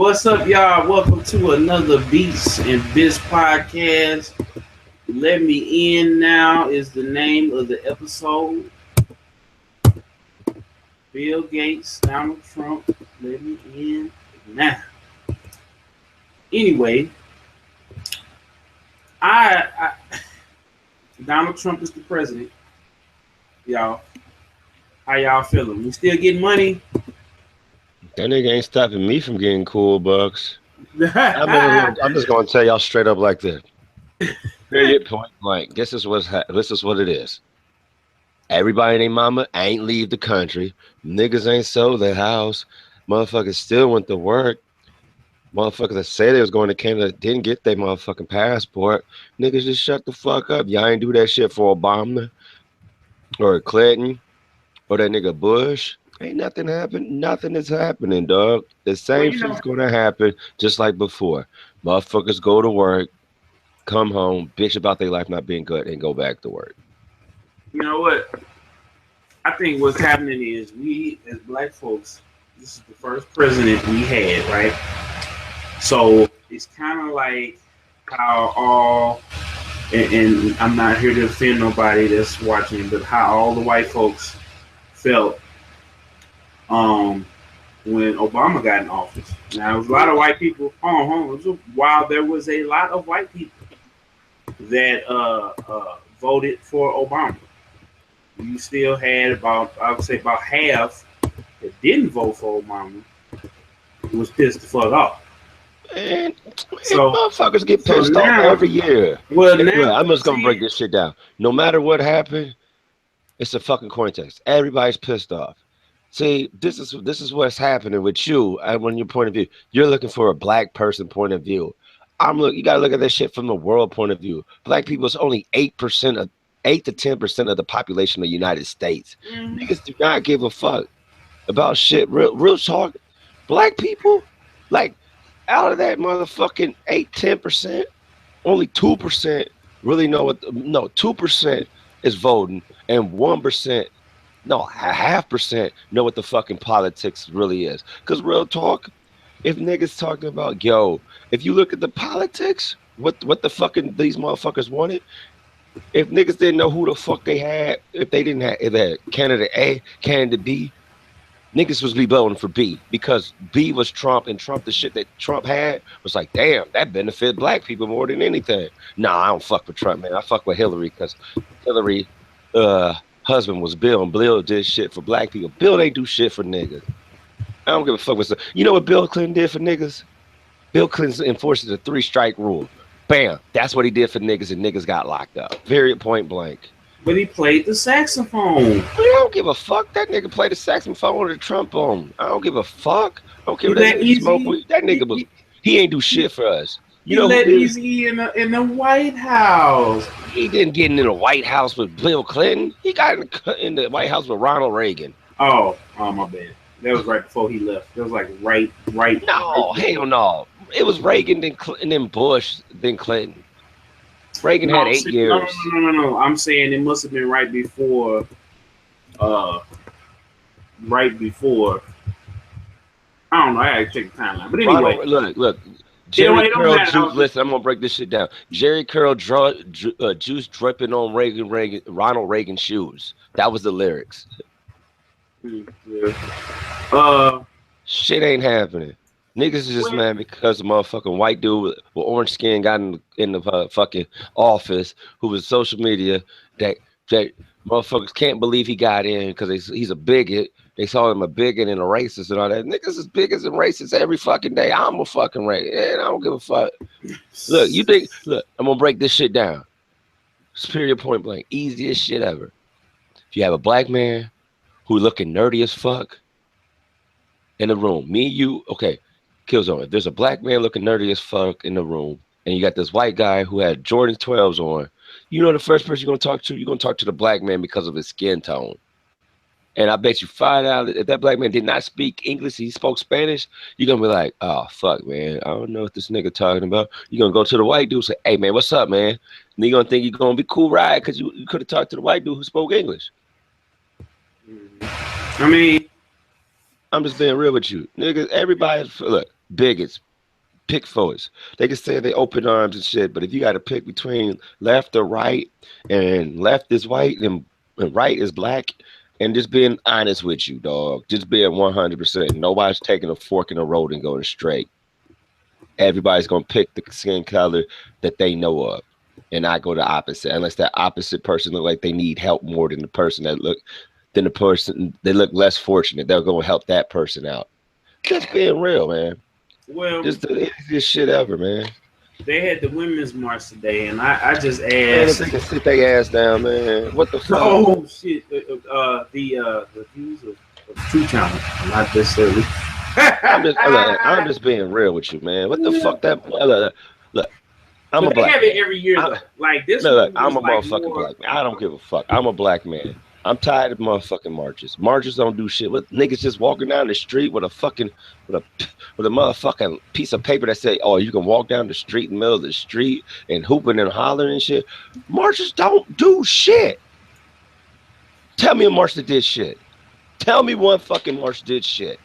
What's up, y'all? Welcome to another Beatz and Bitz podcast. Let Me In Now is the name of the episode. Bill Gates, Donald Trump, let me in now. Anyway, I Donald Trump is the president, y'all. How y'all feeling? We still getting money? That nigga ain't stopping me from getting cool bucks. I'm just gonna tell y'all straight up like this. Period. Point blank. This is what it is. Everybody and their mama ain't leave the country. Niggas ain't sold their house. Motherfuckers still went to work. Motherfuckers that said they was going to Canada didn't get their motherfucking passport. Niggas just shut the fuck up. Y'all ain't do that shit for Obama or Clinton or that nigga Bush. Ain't nothing happened. Nothing is happening, dog. The same shit's gonna happen just like before. Motherfuckers go to work, come home, bitch about their life not being good, and go back to work. You know what? I think what's happening is we, as black folks, this is the first president we had, right? So it's kind of like how all, and I'm not here to offend nobody that's watching, but how all the white folks felt when Obama got in office. Now, there was a lot of white people. While there was a lot of white people that voted for Obama, you still had I would say about half that didn't vote for Obama was pissed the fuck off. And so motherfuckers get pissed off every year. Well, now, I'm just gonna break this shit down. No matter what happened, it's a fucking coin test. Everybody's pissed off. See, this is what's happening with you. When your point of view, you're looking for a black person point of view. You gotta look at this shit from the world point of view. Black people is only 8% of 8 to 10% of the population of the United States. Niggas do not give a fuck about shit. Real talk. Black people, like out of that motherfucking 8-10%, only 2% really know what. 2% is voting, and 1%. No, 0.5% know what the fucking politics really is. Because real talk, if niggas talking about, if you look at the politics, what the fucking these motherfuckers wanted, if niggas didn't know who the fuck they had, if they had candidate A, candidate B, niggas was be voting for B because B was Trump, and Trump, the shit that Trump had was like, damn, that benefit black people more than anything. Nah, I don't fuck with Trump, man. I fuck with Hillary because Hillary, husband was Bill, and Bill did shit for black people. Bill ain't do shit for niggas. I don't give a fuck. You know what Bill Clinton did for niggas? Bill Clinton enforces a 3-strike rule. Bam. That's what he did for niggas, and niggas got locked up. Period, point blank. But he played the saxophone. I don't give a fuck. That nigga played the saxophone or the trombone. I don't give a fuck. I don't care what that nigga smoke weed. That nigga was, he ain't do shit for us. You know let Easy in the White House. He didn't get in the White House with Bill Clinton. He got in the White House with Ronald Reagan. Oh, my bad. That was right before he left. That was like right. No, hell no. It was Reagan, then Bush, then Clinton. Reagan had 8 years. No. I'm saying it must have been right before. I don't know. I gotta check the timeline. But anyway, look. Jerry Curl juice. Listen, I'm gonna break this shit down. Jerry Curl juice dripping on Ronald Reagan shoes. That was the lyrics. Yeah. Shit ain't happening. Niggas is just mad because the motherfucking white dude with orange skin got in the fucking office, who was social media, that motherfuckers can't believe he got in because he's a bigot. They saw him a bigot and a racist and all that. Niggas is bigots and racists every fucking day. I'm a fucking racist. And I don't give a fuck. Look, I'm gonna break this shit down. Superior point blank. Easiest shit ever. If you have a black man who looking nerdy as fuck in the room, me, you, okay, Killzown. If there's a black man looking nerdy as fuck in the room, and you got this white guy who had Jordan 12s on, you know the first person you're gonna talk to the black man because of his skin tone. And I bet you $5 if that black man did not speak English, he spoke Spanish, you're going to be like, oh, fuck, man. I don't know what this nigga talking about. You're going to go to the white dude and say, hey, man, what's up, man? And you're going to think you're going to be cool, right? Because you could have talked to the white dude who spoke English. I mean, I'm just being real with you. Niggas, everybody, look, bigots, pick forwards. They can say they open arms and shit, but if you got to pick between left or right, and left is white and right is black, and just being honest with you, dog, just being 100%. Nobody's taking a fork in the road and going straight. Everybody's gonna pick the skin color that they know of, and not go the opposite, unless that opposite person look like they need help more than the person that look less fortunate. They're gonna help that person out. Just being real, man. Well, just the easiest shit ever, man. They had the women's march today, and I just asked. Man, they can sit their ass down, man. What the fuck? Oh shit! The views of two channels, not necessarily. I'm just being real with you, man. What the fuck? Look, I'm a black. They have it every year, though. Like this. Look, I'm a motherfucking black man. I don't give a fuck. I'm a black man. I'm tired of motherfucking marches. Marches don't do shit. With niggas just walking down the street with a motherfucking piece of paper that say, "Oh, you can walk down the street in the middle of the street and hooping and hollering and shit." Marches don't do shit. Tell me a march that did shit. Tell me one fucking march did shit.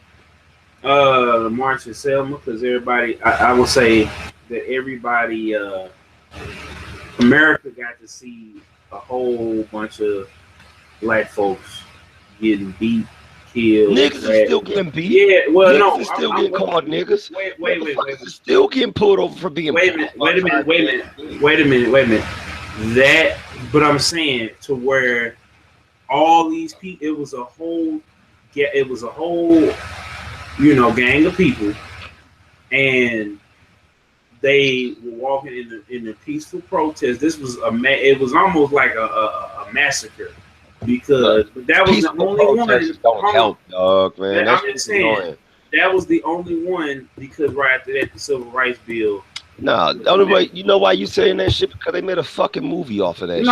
The march in Selma, because everybody, I will say that everybody, America got to see a whole bunch of black folks getting beat, killed. Niggas are still getting beat. Yeah, well, niggas are still getting called niggas. Wait. Still getting pulled over for being. Wait a minute. That, but I'm saying to where all these people, it was a whole, gang of people, and they were walking in the peaceful protest. This was it was almost like a massacre. Because that was the only one. Don't help, dog, man. I'm just saying that was the only one because right after that, the Civil Rights Bill. No, the only way you know why you saying that shit because they made a fucking movie off of that shit.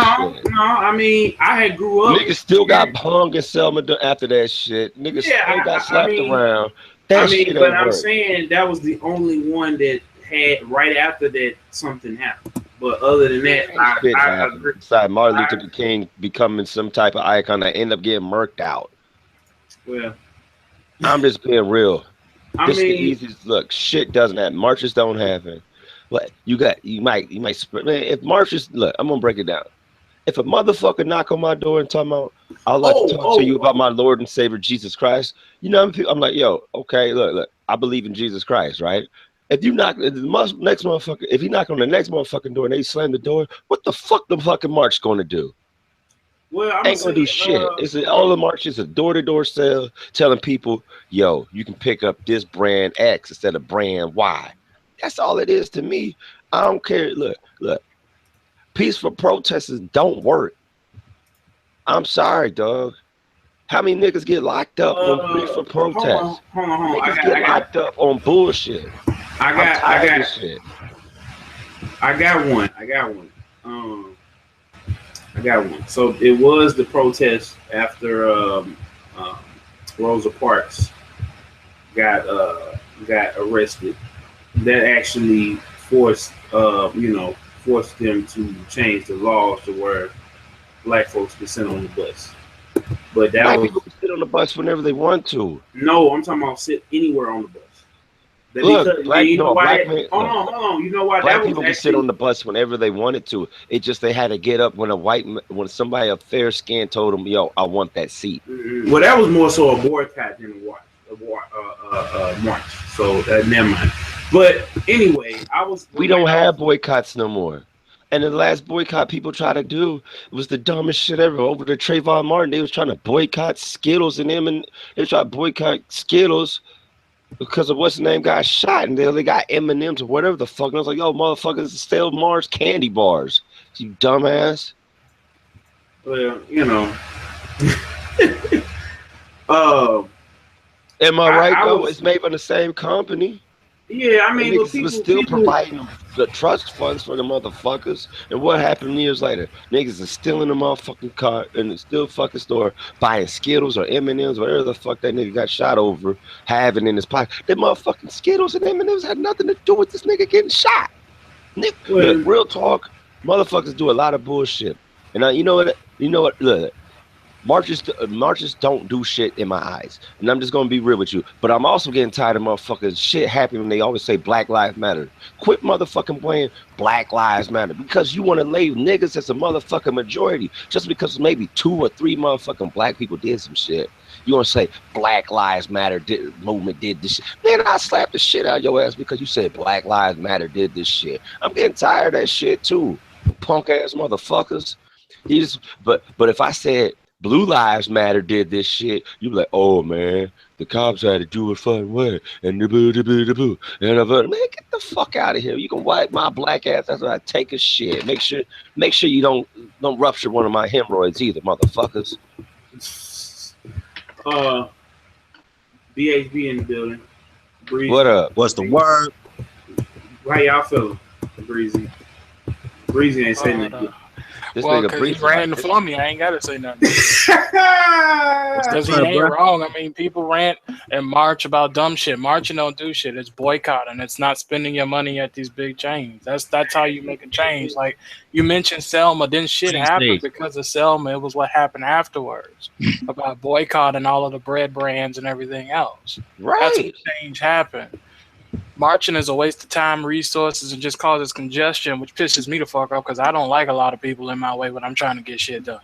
No, I mean I had grew up. Niggas still got hung in Selma after that shit. Niggas still got slapped around. That shit but I'm saying that was the only one that had right after that something happened. But other than that, I agree. Besides Martin Luther King becoming some type of icon that ended up getting murked out. Well, I'm just being real. This is the easiest look. Shit doesn't happen. Marches don't happen. What you might man, if marches look, I'm gonna break it down. If a motherfucker knock on my door and tell me I'd like to talk to you about my Lord and Savior Jesus Christ, you know, I'm like, yo, okay, look, I believe in Jesus Christ, right? If you knock if he knock on the next motherfucking door and they slam the door, what the fuck the fucking march gonna do? Well, ain't gonna do shit. It's all the marches a door-to-door sale telling people, yo, you can pick up this brand X instead of brand Y. That's all it is to me. I don't care. Look. Peaceful protesters don't work. I'm sorry, dog. How many niggas get locked up on peaceful protests? Hold on. Niggas get locked up on bullshit. I got one. So it was the protest after Rosa Parks got arrested. That actually forced them to change the laws to where black folks could sit on the bus. But that people can sit on the bus whenever they want to. No, I'm talking about sit anywhere on the bus. Hold on. You know why? Black people can sit on the bus whenever they wanted to. It's just they had to get up when somebody of fair skin told them, "Yo, I want that seat." Mm-hmm. Well, that was more so a boycott than a march. So never mind. But anyway, we don't have boycotts no more. And the last boycott people tried to do was the dumbest shit ever. Over to Trayvon Martin, they was trying to boycott Skittles and they tried to boycott Skittles because of what's the name got shot, and they got M&Ms or whatever the fuck. And I was like, yo, motherfuckers, still Mars candy bars. You dumbass. Well, you know. Am I right, though? It's made by the same company. Yeah, I mean, niggas was still providing the trust funds for the motherfuckers. And what happened years later? Niggas are still in the motherfucking car in the still fucking store buying Skittles or M&Ms, whatever the fuck that nigga got shot over, having in his pocket. Them motherfucking Skittles and M&Ms had nothing to do with this nigga getting shot. Real talk, motherfuckers do a lot of bullshit. And you know what? Look, Marches don't do shit in my eyes, and I'm just gonna be real with you. But I'm also getting tired of motherfuckers shit happening when they always say Black Lives Matter. Quit motherfucking playing Black Lives Matter because you want to lay niggas as a motherfucking majority just because maybe 2 or 3 motherfucking black people did some shit. You want to say Black Lives Matter movement did this shit. Man, I slapped the shit out of your ass because you said Black Lives Matter did this shit. I'm getting tired of that shit too. Punk ass motherfuckers. But if I said Blue Lives Matter did this shit, you be like, oh man, the cops had to do it fun way, and the boo. Man, get the fuck out of here. You can wipe my black ass after I take a shit. Make sure you don't rupture one of my hemorrhoids either, motherfuckers. BHB in the building. Breezy. What up? What's the word? How y'all feeling, Breezy? Breezy ain't saying nothing. Well, because he ran for me, I ain't got to say nothing. Because he ain't wrong. I mean, people rant and march about dumb shit. Marching don't do shit. It's boycotting. It's not spending your money at these big chains. That's how you make a change. Like you mentioned Selma, didn't shit happen because of Selma. It was what happened afterwards about boycotting all of the bread brands and everything else. Right. That's when change happened. Marching is a waste of time, resources, and just causes congestion, which pisses me the fuck off because I don't like a lot of people in my way when I'm trying to get shit done.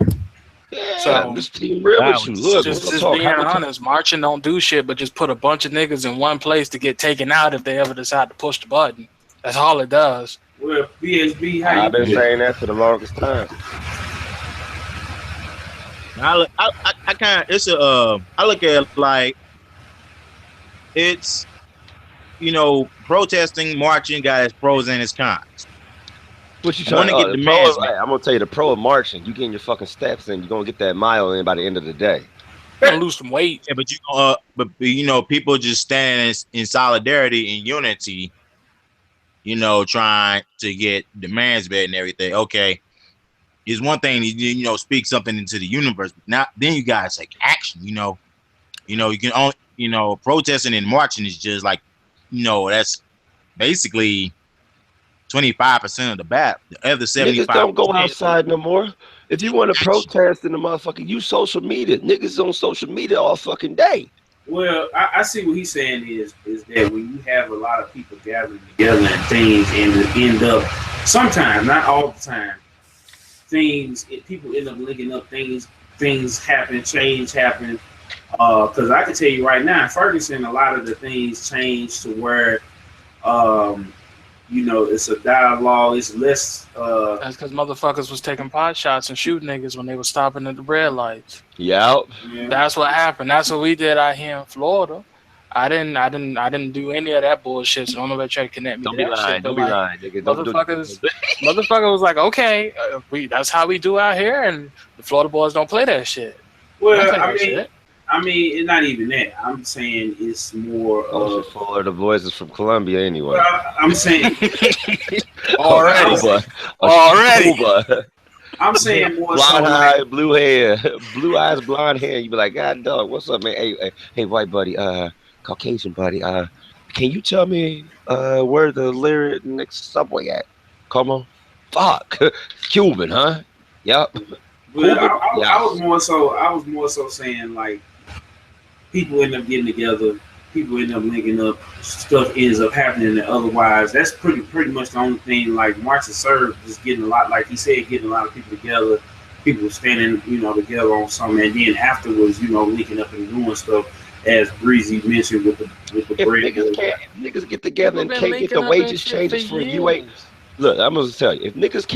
Yeah, so just being real with you. Look, just being honest, marching don't do shit, but just put a bunch of niggas in one place to get taken out if they ever decide to push the button. That's all it does. Well, BSB, how I've been saying that for the longest time. I kind of I look at it like it's. You know, protesting, marching got its pros and its cons. What you trying to get the pros? I'm gonna tell you the pro of marching. You getting your fucking steps in, you're gonna get that mile in by the end of the day. You're gonna lose some weight. Yeah, but you know, people just standing in solidarity and unity. You know, trying to get demands met and everything. Okay, it's one thing to speak something into the universe. But now, then you guys take action. You can only protesting and marching is just like. That's basically 25% of the battle. The other 75%. Niggas don't go outside no more. If you want to protest in the motherfucker, use social media. Niggas on social media all fucking day. Well, I see what he's saying is that when you have a lot of people gathering together and things end up, sometimes, not all the time, people end up linking up things happen, change happen. Because I can tell you right now, in Ferguson, a lot of the things changed to where, it's a dialogue. It's less. That's because motherfuckers was taking pot shots and shooting niggas when they were stopping at the red lights. Yep. Yeah. That's what happened. That's what we did out here in Florida. I didn't do any of that bullshit. So don't nobody try to connect me. Don't be lying. Don't be lying, nigga. Motherfuckers was like, okay, that's how we do out here, and the Florida boys don't play that shit. Well, I mean, it's not even that. I'm saying it's more of the voices from Colombia anyway. Well, I'm saying already. I'm saying more blonde so eye, blue hair, blue eyes, blonde hair. You be like, God dog, what's up, man? Hey, white buddy, Caucasian buddy, can you tell me where the lyric next subway at? Come on, fuck, Cuban, huh? Yep. But I was more so saying like. People end up getting together. People end up linking up. Stuff ends up happening. And otherwise, that's pretty much the only thing. Like March and Serve, just getting a lot. Like he said, getting a lot of people together. People standing, together on something, and then afterwards, linking up and doing stuff. As Breezy mentioned with the bread. Niggas get together and can't get the wages changes for UA. Look, I'm gonna tell you, if niggas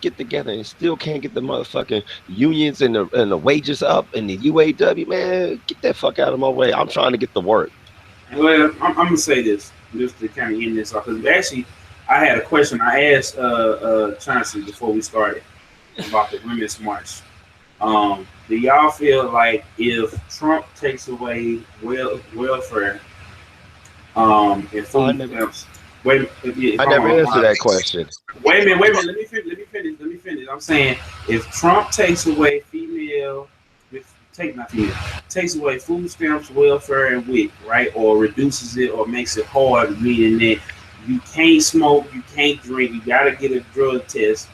get together and still can't get the motherfucking unions and the wages up and the UAW, man, get that fuck out of my way. I'm trying to get to work. Well, I'm gonna say this just to kind of end this off, because actually, I had a question I asked Chauncey before we started about the Women's March. Do y'all feel like if Trump takes away welfare and food stamps? I never answered that question. Wait a minute. Let me finish. I'm saying if Trump takes away takes away food stamps, welfare, and WIC, right, or reduces it or makes it hard, meaning that you can't smoke, you can't drink, you gotta get a drug test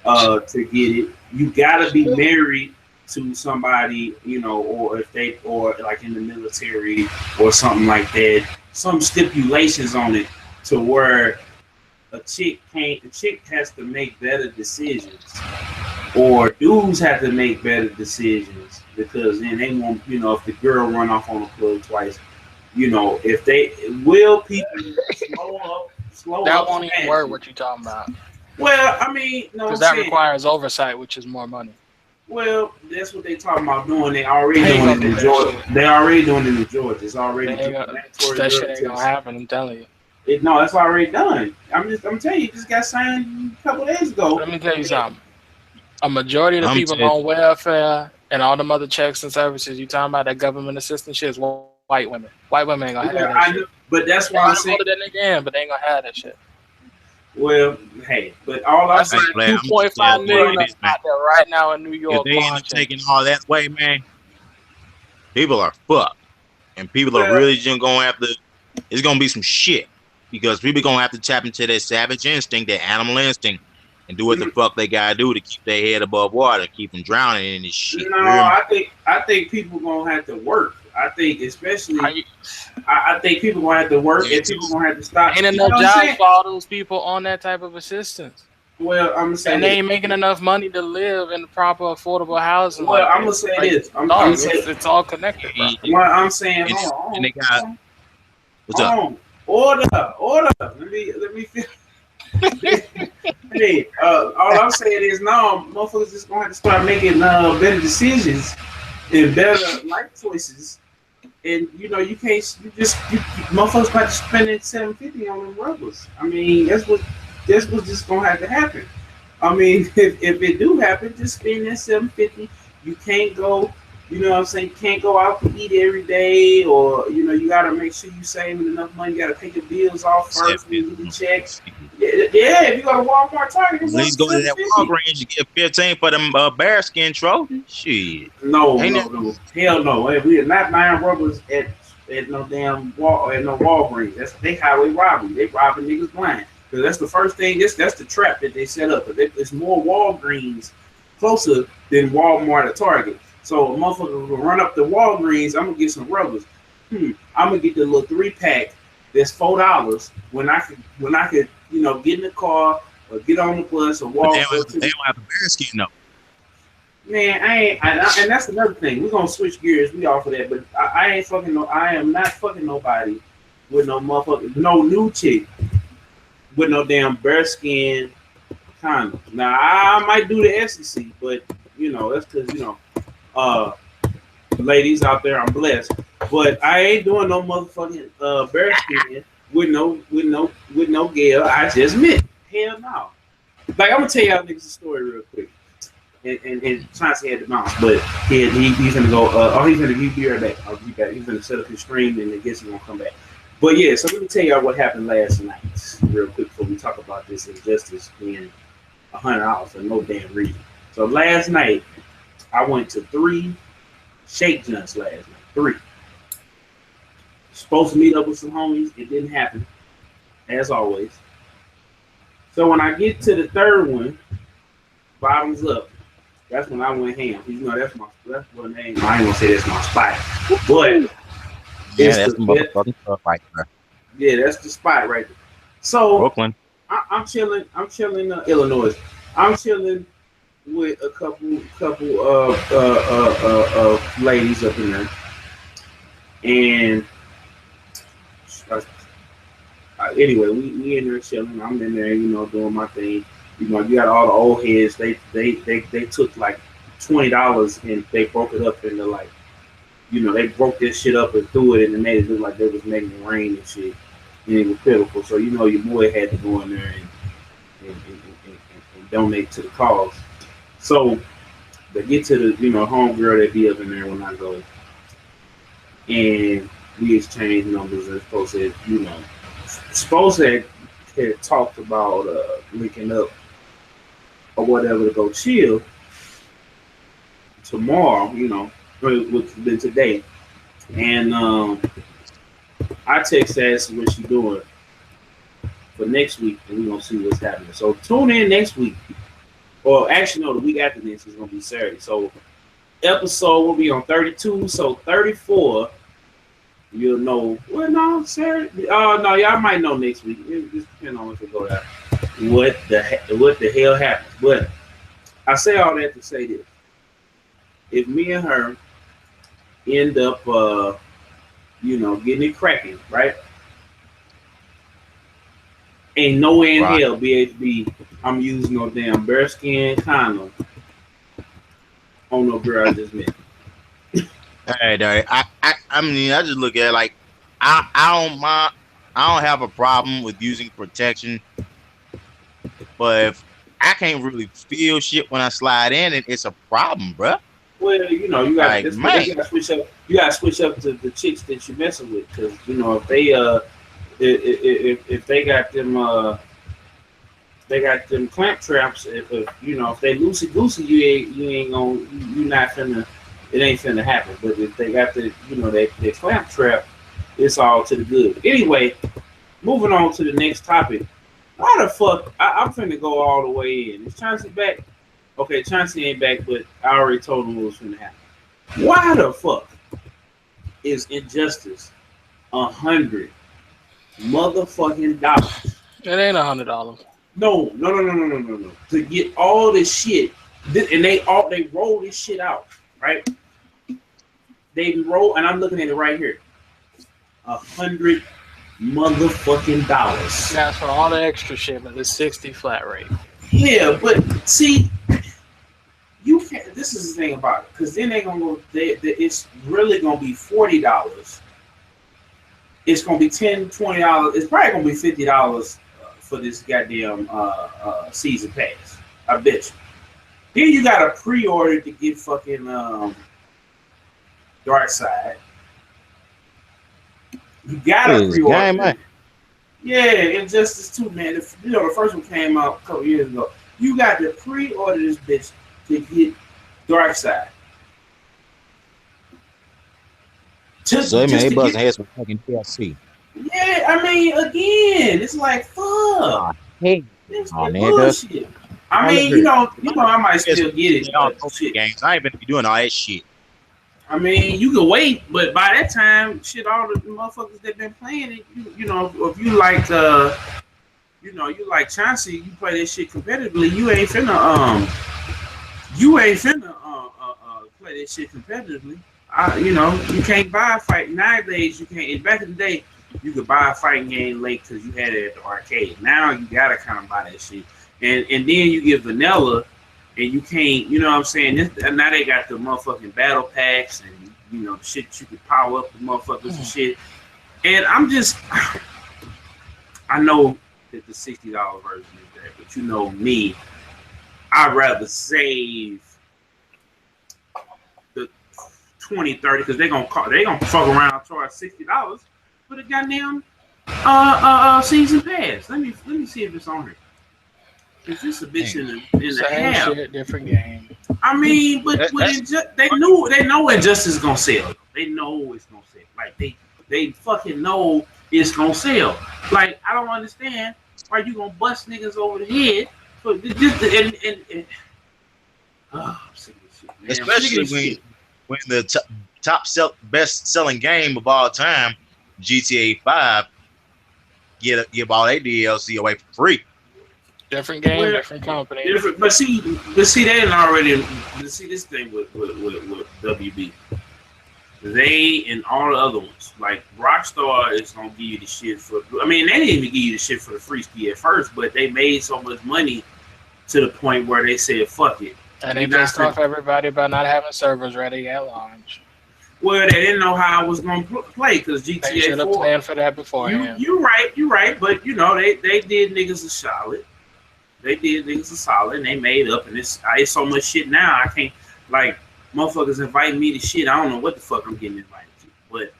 to get it. You gotta be married to somebody, you know, or if they, or like in the military or something like that, some stipulations on it to where a chick has to make better decisions, or dudes have to make better decisions, because then they won't, you know, if the girl run off on a plug twice, you know, if they will people slow That up. won't even work. What you talking about? Well, I mean, no, because that requires oversight, which is more money. Well, that's what they talking about doing. They already doing it in Georgia. They already doing it in Georgia. It's already that shit ain't gonna happen. I'm telling you. No, it's already done. I'm telling you, it just got signed a couple days ago. Let me tell you something. A majority of the people on welfare and all them other checks and services you talking about, that government assistance shit, is white women. White women ain't gonna have that shit. But that's why I'm saying that nigga in, but they ain't gonna have that shit. Well, hey, but all I'm saying, 2.5 million out there right now in New York. If they end up taking all that way, man, people are fucked, and people are really just going after. It's gonna be some shit, because people gonna have to tap into their savage instinct, their animal instinct, and do what the fuck they gotta do to keep their head above water, keep them drowning in this shit. No, I think people gonna have to work. I think especially, I think people gonna have to work, and people gonna have to stop. Ain't enough jobs for all those people on that type of assistance. Well, I'm saying, and they ain't making enough money to live in the proper affordable housing. Well, I'm gonna say this. I'm saying it's all connected. Bro. Well, I'm saying, and they got what's up? Order. Let me feel. Hey, all I'm saying is, no, motherfuckers just gonna have to start making better decisions and better life choices. And you know, you can't. You motherfuckers got to spend $750 on them rubbers. I mean, that's what's just gonna have to happen. I mean, if it do happen, just spend that $750. You can't go. You know what I'm saying? You can't go out to eat every day, or you know, you gotta make sure you saving enough money. You gotta pay your bills off first when you get the checks. Yeah, if you go to Walmart, Target, at least go to that Walgreens, you get 15 for them bearskin trophies. Shit. No, hell no. We are not buying rubbers at no damn Walgreens. They highway robbery. They robbing niggas blind. Because that's the first thing. That's the trap that they set up. But there's more Walgreens closer than Walmart or Target. So a motherfucker will run up to Walgreens. I'm gonna get some rubbers. I'm gonna get the little 3-pack. That's $4 when I could, you know, get in the car or get on the bus or walk. They don't have the bearskin though. Man, and that's another thing. We're gonna switch gears. We off of that, but I am not fucking nobody with no motherfucker, no new chick with no damn bearskin condom. Now I might do the FCC, but you know that's because you know, ladies out there, I'm blessed. But I ain't doing no motherfucking bearskin with no girl. I just met. Hell no. Like I'm gonna tell y'all niggas a story real quick. And Chauncey had the mouse, but he's gonna go. He'll be right back. I'll be back. He's gonna set up his stream, and I guess he's gonna come back. But yeah, so let me tell y'all what happened last night, real quick, before we talk about this injustice being $100 for no damn reason. So last night, I went to 3 shake junks last night. 3. Supposed to meet up with some homies. It didn't happen, as always. So when I get to the 3rd one, bottoms up, that's when I went ham. You know, that's what name. I ain't gonna say that's my spot, but yeah, that's the motherfucking stuff right there. Yeah, that's the spot right there. So Brooklyn. I'm chilling. Illinois. I'm chilling with a couple of ladies up in there, and anyway, we in there chilling. I'm in there, you know, doing my thing. You know, you got all the old heads. They took like $20 and they broke it up into like, you know, they broke this shit up and threw it and made it look like they was making it rain and shit. And it was pitiful. So you know, your boy had to go in there and donate to the cause. So they get to the, you know, homegirl that be up in there when I go, and we exchange numbers. And supposed to had talked about linking up or whatever to go chill tomorrow, you know, with today. And I text her, ask what she doing for next week, and we're gonna see what's happening. So tune in next week. Or actually no, the week after this is gonna be Saturday. So episode will be on 32, so 34. You'll know. Well, no, Saturday. Oh no, y'all might know next week. It just depends on if it go down. What the hell happened? But I say all that to say this: if me and her end up, getting it cracking, right? Ain't no way in hell BHB I'm using no damn bearskin condom on no girl I just met. Hey, Daddy, I mean, I just look at it like I don't mind. I don't have a problem with using protection, but if I can't really feel shit when I slide in, it's a problem, bruh. Well, you got Like, to switch up. You got to switch up to the chicks that you're messing with, because if they if they got them clamp traps. If they loosey goosey, you're not finna. It ain't finna happen. But if they got the their clamp trap, it's all to the good. Anyway, moving on to the next topic. Why the fuck? I'm finna go all the way in. Is Chauncey back? Okay, Chauncey ain't back, but I already told him what was finna happen. Why the fuck is Injustice $100 motherfucking dollars? It ain't $100. No. To get all this shit, and they roll this shit out, right? They roll, and I'm looking at it right here. $100 motherfucking dollars. That's for all the extra shit, but it's 60 flat rate. Yeah, but see, you can't. This is the thing about it, because then they're gonna go. It's really gonna be $40. It's gonna be $10, $20. It's probably gonna be $50 for this goddamn season pass. I bet you. Then you gotta pre-order to get fucking Dark Side. You gotta pre-order. Yeah, Injustice 2, man. The first one came out a couple years ago. You got to pre-order this bitch to get Dark Side. So man, he must have some fucking DLC. Yeah, I mean, again, it's like fuck. It's bullshit. I mean, I might still get it. Games. I ain't been doing all that shit. I mean, you can wait, but by that time, shit, all the motherfuckers that been playing it, if you like, you like Chauncey, you play that shit competitively. You ain't finna play that shit competitively. You can't buy a fight nowadays. You can't. Back in the day, you could buy a fighting game late because you had it at the arcade. Now you gotta kind of buy that shit, and then you get vanilla. And you can't, you know what I'm saying? Now they got the motherfucking battle packs and, shit you can power up the motherfuckers and shit. And I know that the $60 version is there, but me, I'd rather save the $20, $30, because they're gonna fuck around and charge $60 for the goddamn season pass. Let me see if it's on here. Is this a bitch in the hell? Shit, different game. I mean, but they know Injustice is gonna sell. They know it's gonna sell. Like they fucking know it's gonna sell. Like I don't understand why you gonna bust niggas over the head. I'm sick of this shit, man. Especially when the best selling game of all time, GTA 5, give all their DLC away for free. Different game, different company. But see, they didn't already see this thing with WB. They and all the other ones, like Rockstar, is gonna give you the shit for. I mean, they didn't even give you the shit for the free ski at first, but they made so much money to the point where they said, "Fuck it." And they pissed off everybody by not having servers ready at launch. Well, they didn't know how I was gonna play because GTA 4. They should have planned for that beforehand. You're right. But they did niggas a solid. They did niggas a solid, and they made up, and it's so much shit now. I can't, like, motherfuckers invite me to shit. I don't know what the fuck I'm getting invited to, but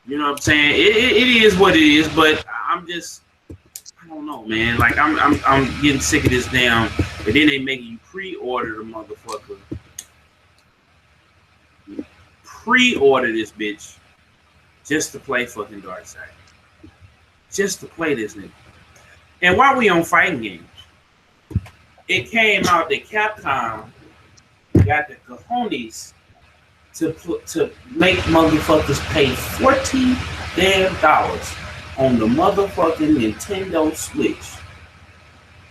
you know what I'm saying? It is what it is, but I'm just, I don't know, man. Like, I'm getting sick of this damn, and then they making you pre-order the motherfucker. Pre-order this bitch just to play fucking Darkseid. Just to play this nigga. And while we on fighting games, it came out that Capcom got the cojones to make motherfuckers pay $14 damn on the motherfucking Nintendo Switch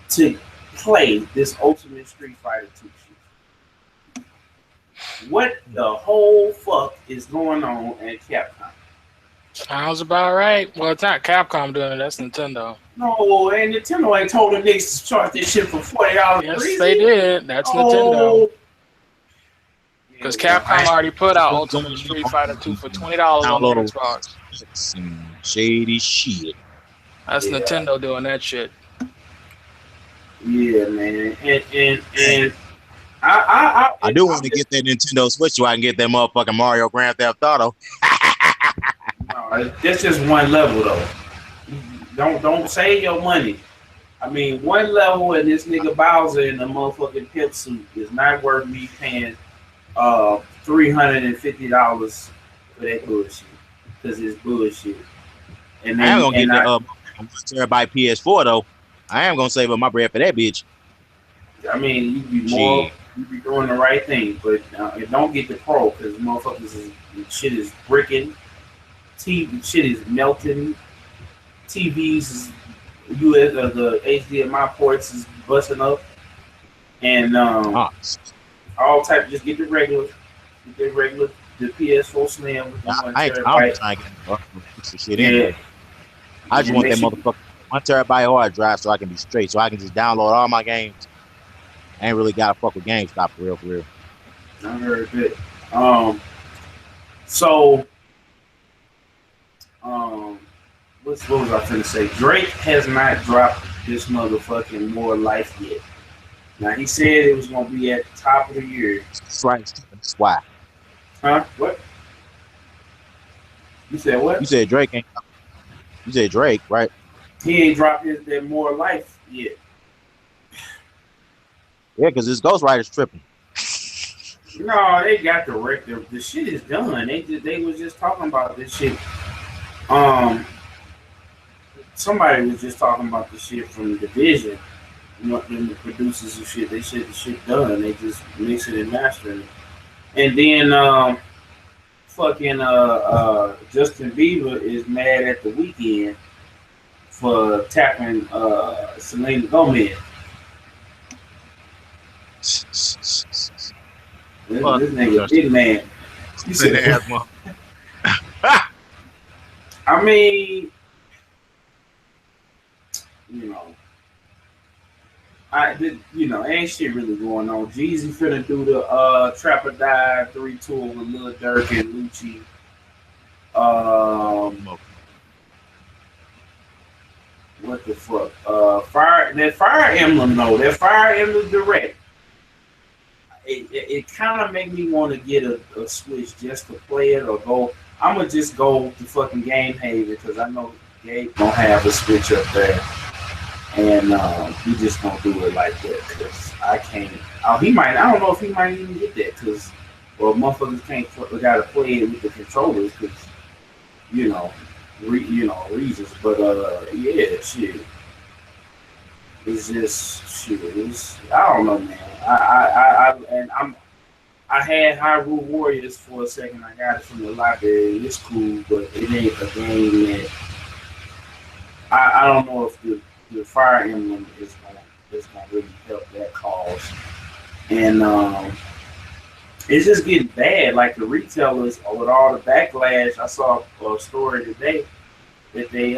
to play this Ultimate Street Fighter 2 shit. What the whole fuck is going on at Capcom? Sounds about right. Well, it's not Capcom doing it. That's Nintendo. No, and Nintendo ain't told the niggas to charge this shit for $40. Yes, they did. That's Nintendo. Because Capcom already put out Ultimate Street Fighter 2 for $20 on the Xbox. Some shady shit. That's Nintendo doing that shit. Yeah, man. And I do want to get that Nintendo Switch so I can get that motherfucking Mario Grand Theft Auto. No, that's just one level though. Don't save your money. I mean, one level and this nigga Bowser in the motherfucking pimp suit is not worth me paying $350 for that bullshit. Because it's bullshit. And then, I am gonna get the 1 terabyte PS4 though. I am gonna save up my bread for that bitch. I mean, you be doing the right thing, but don't get the Pro because motherfuckers shit is bricking. TV shit is melting. TVs is the HDMI ports is busting up, and all type. Just get the regular, the PS4 Slim with the 1 terabyte. I just want that motherfucker 1 terabyte hard drive so I can be straight, so I can just download all my games. I ain't really gotta fuck with GameStop for real. I heard that. What was I finna say? Drake has not dropped this motherfucking More Life yet. Now he said it was gonna be at the top of the year. That's right. That's why. Huh? What? You said what? You said Drake ain't. You said Drake, right? He ain't dropped that More Life yet. Yeah, because this ghostwriter's tripping. No, they got the record. The shit is done. They was just talking about this shit. Somebody was just talking about the shit from the Division. You know, the producers and shit. They said the shit done. They just mix it and master it. And then Justin Bieber is mad at the Weeknd for tapping Selena Gomez. This nigga big man. You said, I mean, ain't shit really going on. Jeezy finna do the Trap or Die 3 tour with Lil Durk and Lucci. What the fuck? Fire Emblem though. That Fire Emblem Direct. It kind of make me want to get a Switch just to play it or go. I'm gonna just go to fucking Game Haven because I know Gabe don't have a Switch up there, and he just gonna do it like that because I can't. He might. I don't know if he might even get that because motherfuckers gotta play it with the controllers because reasons. But yeah, shit. It's just shit. I don't know, man. I had Hyrule Warriors for a second. I got it from the library. It's cool, but it ain't a game that I don't know if the Fire Emblem is gonna really help that cause. And it's just getting bad. Like the retailers with all the backlash. I saw a story today that they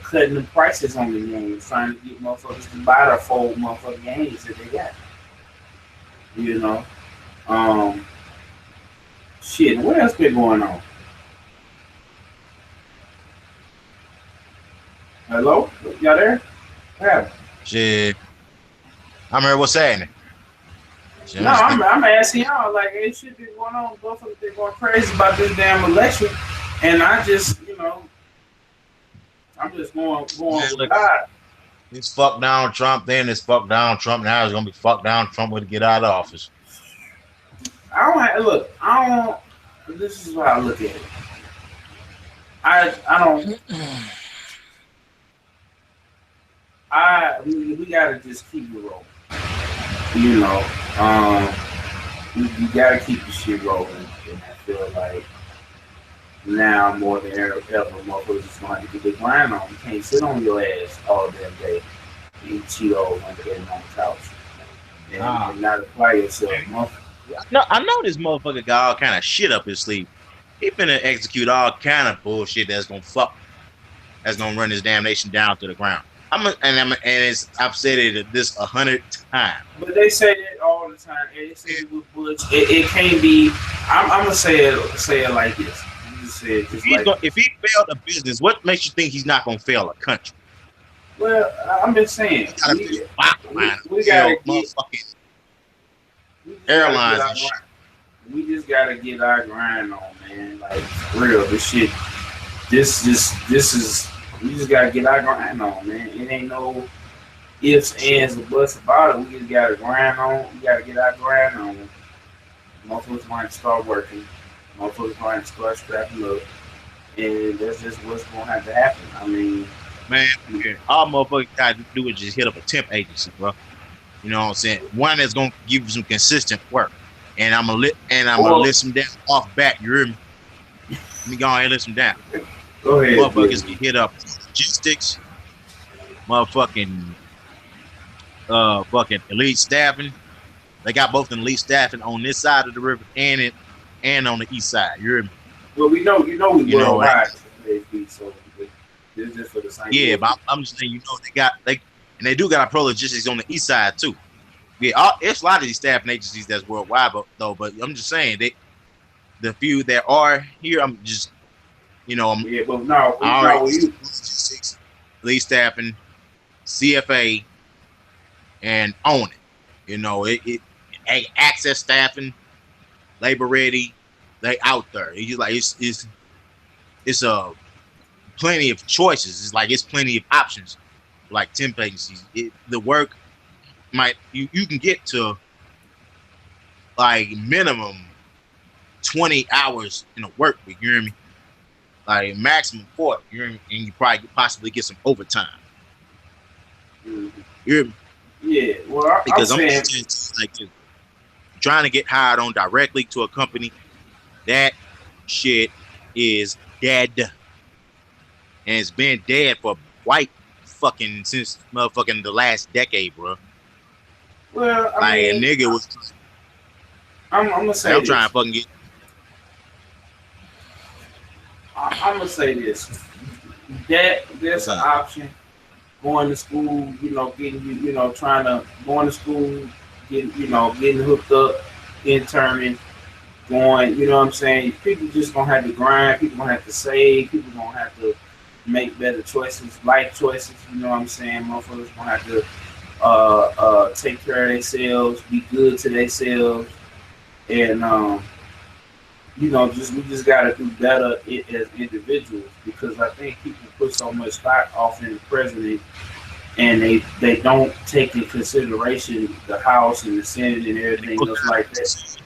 cutting the prices on the games, trying to get motherfuckers to buy the full motherfucking games that they got. Shit, what else been going on? Hello? Y'all there? Yeah. Shit. I'm here, what's happening? No, I'm asking y'all, like, hey, shit been going on. Motherfuckers been going crazy about this damn election. And I just, I'm just going with God. It's fuck down Trump, then it's fuck down Trump. Now it's gonna be fuck down Trump when he get out of office. This is how I look at it. We gotta just keep it rolling. You gotta keep the shit rolling in that feel like now more than ever, motherfuckers just gonna have to get the grind on. You can't sit on your ass all damn day, eat Cheetos and get on the couch, and not apply yourself. I know this motherfucker got all kind of shit up his sleeve. He finna execute all kind of bullshit that's gonna run this damn nation down to the ground. I've said it this 100 times. But they say that all the time. They say it with Butch. It can't be. I'm gonna say it like this. If he failed a business, what makes you think he's not gonna fail a country? Well, I'm just saying. We gotta get airlines. We just gotta get our grind on, man. Like for real, this shit. This is. We just gotta get our grind on, man. It ain't no ifs, ands, or buts about it. We just gotta grind on. We gotta get our grind on. Motherfuckers might start working. Motherfuckers might start scrapping up. And that's just what's gonna have to happen. I mean, man, all motherfuckers gotta do is just hit up a temp agency, bro. You know what I'm saying? One that's gonna give you some consistent work. And I'm gonna list them down off bat. You hear me? Let me go ahead and list them down. Go ahead. Motherfuckers can hit up logistics, fucking elite staffing. They got both an elite staffing on this side of the river and on the east side. You hear me? Well, we know we worldwide. So this is just for the same. Yeah, but I'm just saying, they do got a pro logistics on the east side too. Yeah, it's a lot of these staffing agencies that's worldwide, but I'm just saying the few that are here, I'm just. Logistics, lead staffing, CFA, and own it. You know, it access staffing, labor ready, they out there. It's plenty of choices. It's plenty of options. Like temp agencies, the work you can get to like minimum 20 hours in a work week. You hear me? Like maximum 40, and you probably could possibly get some overtime. Yeah, well, because I'm just like trying to get hired on directly to a company. That shit is dead, and it's been dead for since motherfucking the last decade, bro. Well, a nigga was. I'm gonna say. I'm trying to fucking get. I'm gonna say this: that there's an option. Going to school, getting trying to going to school, getting hooked up, interning, going. You know what I'm saying? People just gonna have to grind. People gonna have to save. People gonna have to make better choices, life choices. You know what I'm saying? Motherfuckers gonna have to take care of themselves, be good to themselves, and we just gotta do better as individuals, because I think people put so much stock off in the president, and they don't take in consideration the House and the Senate and everything else like that.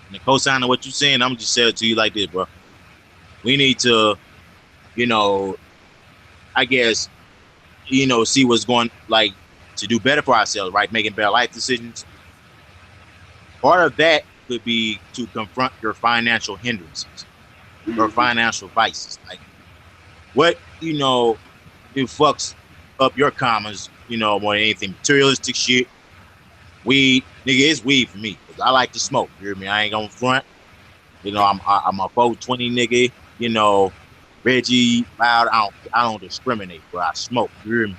And the co-sign of what you're saying, I'm just saying it to you like this, bro. We need to, I guess, see what's going, like, to do better for ourselves, right? Making better life decisions. Part of that could be to confront your financial hindrances, your financial vices. Like, what, it fucks up your commas, more than anything. Materialistic shit. Weed, nigga, it's weed for me, because I like to smoke. You hear me? I ain't gonna front. I'm a 420 nigga, Reggie, loud. I don't discriminate, but I smoke. You hear me?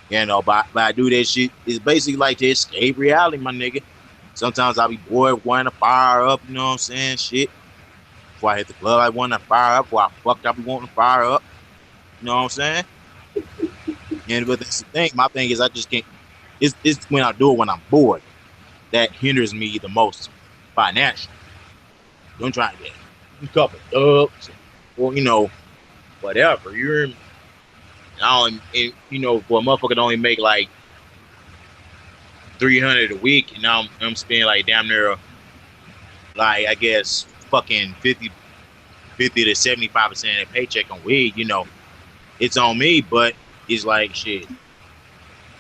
But I do that shit. It's basically like to escape reality, my nigga. Sometimes I'll be bored wanting to fire up, you know what I'm saying? Shit. Before I hit the club, I want to fire up. Before I fucked up, I be wanting to fire up. You know what I'm saying? But that's the thing. My thing is I just can't. It's when I do it when I'm bored that hinders me the most financially. Don't try to get a couple dubs or, whatever. You hear me? For a motherfucker to only make like $300 a week, and now I'm spending like damn near, like, I guess fucking 50 to 75% of the paycheck on weed. It's on me, but it's like shit.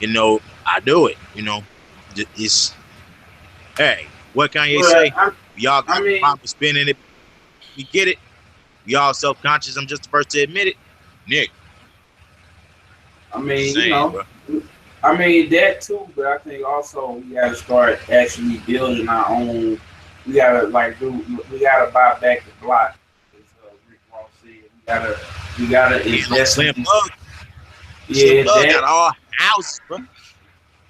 I do it. It's hey, what can you say? Y'all got a problem spending it. We get it. Y'all self-conscious. I'm just the first to admit it. Nick. I mean, you know, bro. I mean that too, but I think also we gotta start actually building our own. We gotta we gotta buy back the block. As Rick Ross said, we gotta invest. Slim Thug. Yeah, that got all house, bro.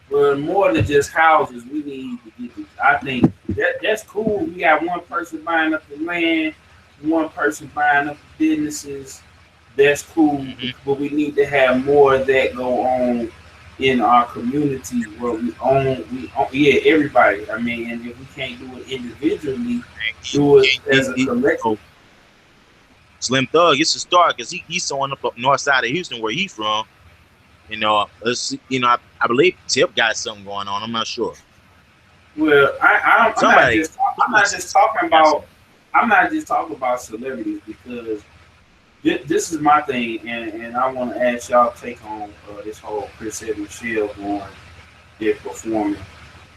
But more than just houses, we need to get this. I think that's cool. We got one person buying up the land, one person buying up the businesses. That's cool, but we need to have more of that go on in our community where we own, everybody. I mean, and if we can't do it individually, do it as a collective. Slim Thug, it's a start because he's showing up north side of Houston where he's from. You know, I believe Tip got something going on. I'm not sure. Well, I'm not just talking about celebrities because this is my thing, and I want to ask y'all take on this whole Chris and Michelle going there performing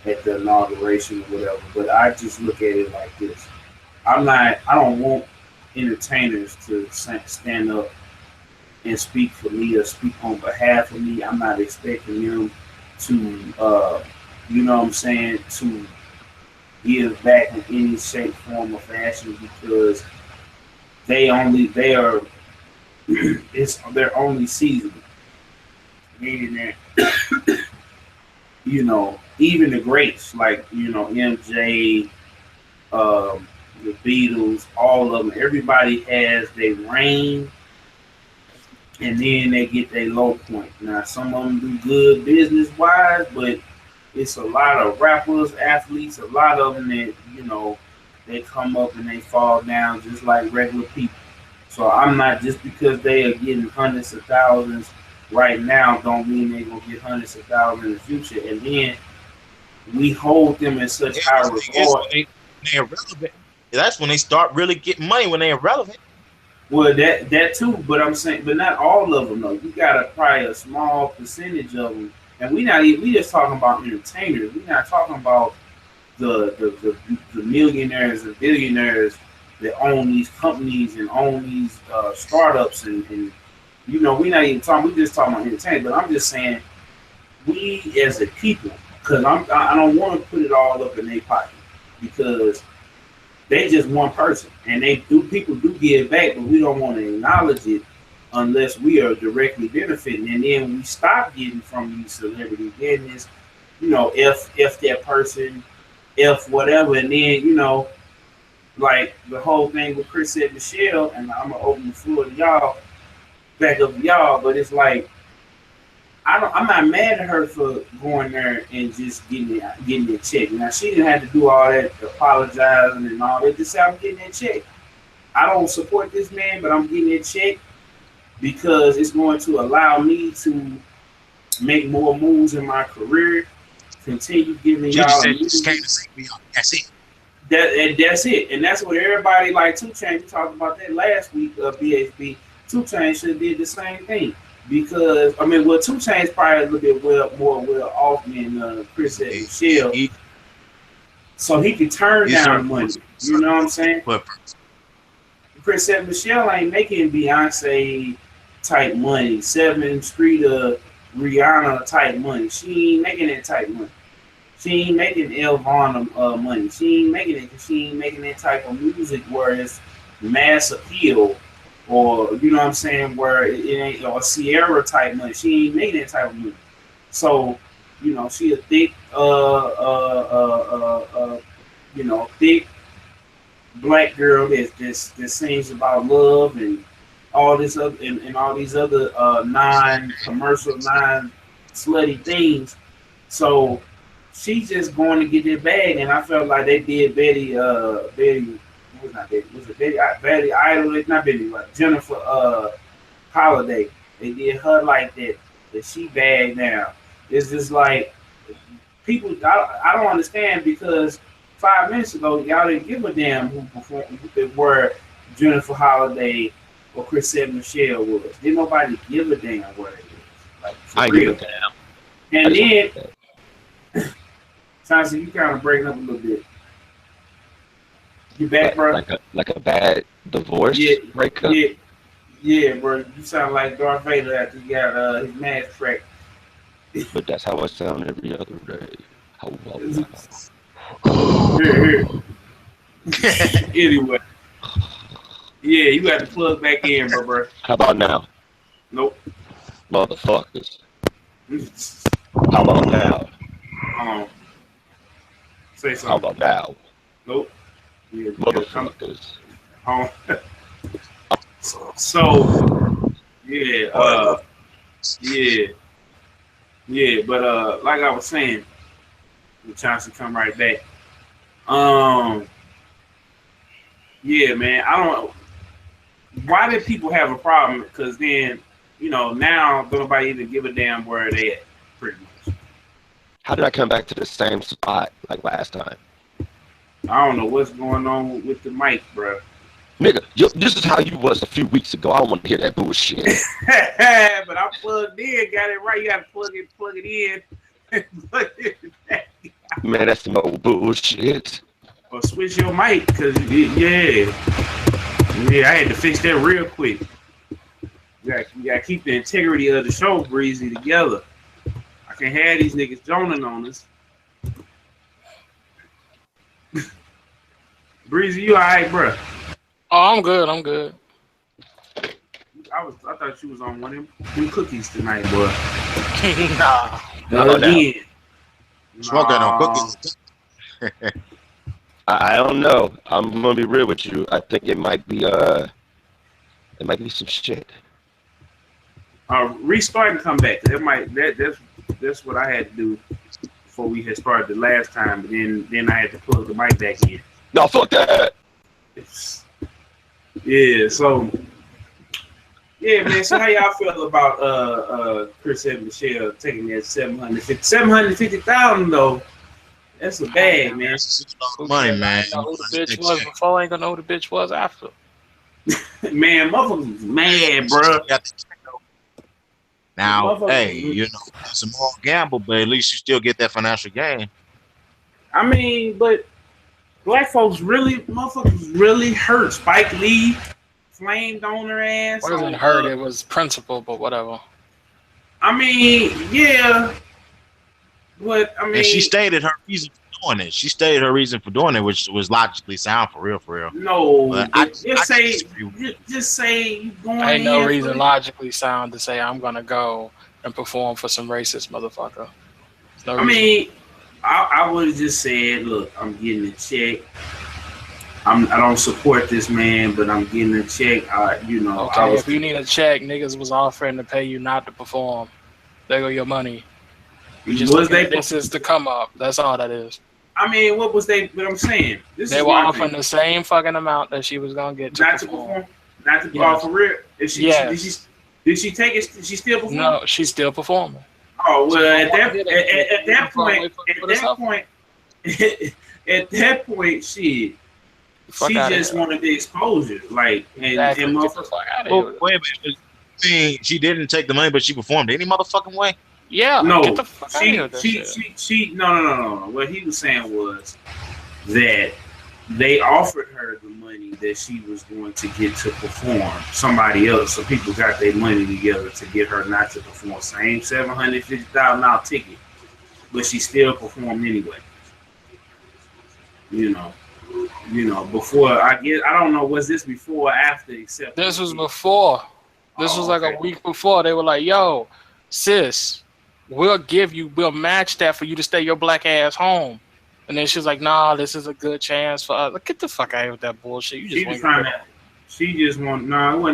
at the inauguration or whatever. But I just look at it like this: I don't want entertainers to stand up and speak for me or speak on behalf of me. I'm not expecting them to, you know what I'm saying, to give back in any shape, form, or fashion because it's their only season. Meaning that, you know, even the greats like, you know, MJ, the Beatles, all of them, everybody has their reign and then they get their low point. Now, some of them do good business-wise, but it's a lot of rappers, athletes, a lot of them that, you know, they come up and they fall down just like regular people. So I'm not, just because they are getting hundreds of thousands right now, don't mean they're going to get hundreds of thousands in the future. And then we hold them in such high regard. They're irrelevant. That's when they start really getting money, when they're irrelevant. Well, that too, but I'm saying, but not all of them though. You got probably a small percentage of them, and we just talking about entertainers. We're not talking about the millionaires and billionaires that own these companies and own these startups, and you know, we're not even talking. We're just talking about entertainment. But I'm just saying, we as a people, because I don't want to put it all up in their pocket because they just one person, and people do give back, but we don't want to acknowledge it unless we are directly benefiting, and then we stop getting from these celebrities. Then it's, you know, if that person, if whatever, and then, you know, like the whole thing with Chris and Michelle, and I'm gonna open the floor to y'all, back up to y'all, but it's like I'm not mad at her for going there and just getting a check. Now, she didn't have to do all that apologizing and all that. Just say, I'm getting that check. I don't support this man, but I'm getting that check because it's going to allow me to make more moves in my career, continue giving y'all. That's it. That's it. And that's what everybody, like 2 Chainz, we talked about that last week, BHB. 2 Chainz should have did the same thing. Because, I mean, 2 Chainz probably a little bit more well off than Chris and Michelle. So he could turn down money. You know what I'm saying? Chris and Michelle ain't making Beyonce type money, 7th Street Rihanna type money. She ain't making that type money. She ain't making Elvon money. She ain't making it because she ain't making that type of music where it's mass appeal. Or, you know what I'm saying, where it ain't, or Sierra type money. She ain't making that type of money. So, you know, she a thick, you know, thick black girl that sings about love and all this other and all these other non-commercial, non-slutty things. So she's just going to get their bag, and I felt like they did Betty. Was not Betty? Was it Betty Idol? It's not Betty. Like Jennifer Holiday. They did her like that. That she bagged down. It's just like people. I don't understand because 5 minutes ago y'all didn't give a damn who performed, where Jennifer Holiday or Chris and Michelle was. Didn't nobody give a damn where it is. Like, I give a damn. And then, Chauncey, you kind of breaking up a little bit. You back, bro? Like a bad divorce breakup? Yeah, bro. You sound like Darth Vader after he got his mask cracked. But that's how I sound every other day. How about Here. Anyway. Yeah, you got to plug back in, bro. How about now? Nope. Motherfuckers. How about now? Say something. How about now? Nope. Yeah, motherfuckers. So, but like I was saying, the chance to come right back. Yeah, man, I don't. Why did people have a problem? Because then, now don't nobody even give a damn where they at, pretty much. How did I come back to the same spot like last time? I don't know what's going on with the mic, bro. Nigga, this is how you was a few weeks ago. I don't want to hear that bullshit. But I plugged in, got it right. You got to plug it in, and plug it back. Man, that's some old bullshit. Or switch your mic, because, I had to fix that real quick. You got to keep the integrity of the show, Breezy, together. I can't have these niggas joning on us. Breezy, you all right, bro? Oh, I'm good. I thought you was on one of them cookies tonight, boy. Nah. Again. Smoking on cookies. I don't know. I'm gonna be real with you. I think it might be some shit. Restart and come back. That's what I had to do before we had started the last time. But then I had to plug the mic back in. No, fuck that. Yeah. So. Yeah, man. So how y'all feel about Chris and Michelle taking that $750,000 though? That's a bag, man. Money, man. I know who the bitch was before. I ain't gonna know who the bitch was after. Man, motherfuckers was mad, bro. Now, hey, it's a more gamble, but at least you still get that financial gain. I mean, but black folks motherfuckers really hurt Spike Lee. Flamed on her ass. It wasn't hurt, it was principle, but whatever. I mean, yeah. But, I mean... And she stated her reason for doing it. She stated her reason for doing it, which was logically sound for real. No. Just say you going ain't no reason logically sound to say I'm going to go and perform for some racist motherfucker. No reason. I would have just said, look, I'm getting a check. I don't support this man, but I'm getting a check. Okay, if you need a check, niggas was offering to pay you not to perform. There go your money. This is the come up. That's all that is. I mean, what I'm saying? They were offering the same fucking amount that she was gonna get to perform. Not to perform for real. Did she take it? She still performing? No, she's still performing. Oh well, at that point, shit. She just wanted the exposure, like, and motherfucker. Wait a minute. She didn't take the money, but she performed any motherfucking way. Yeah, no. Get the fuck out of here, she. No. What he was saying was that they offered her the money that she was going to get to perform. Somebody else, so people got their money together to get her not to perform. Same $750,000 ticket, but she still performed anyway. Before I don't know, was this before or after? Except this was before. This was like a week before. They were like, "Yo, sis, we'll match that for you to stay your black ass home." And then she was like, "Nah, this is a good chance for us." Like, get the fuck out of here with that bullshit. It wasn't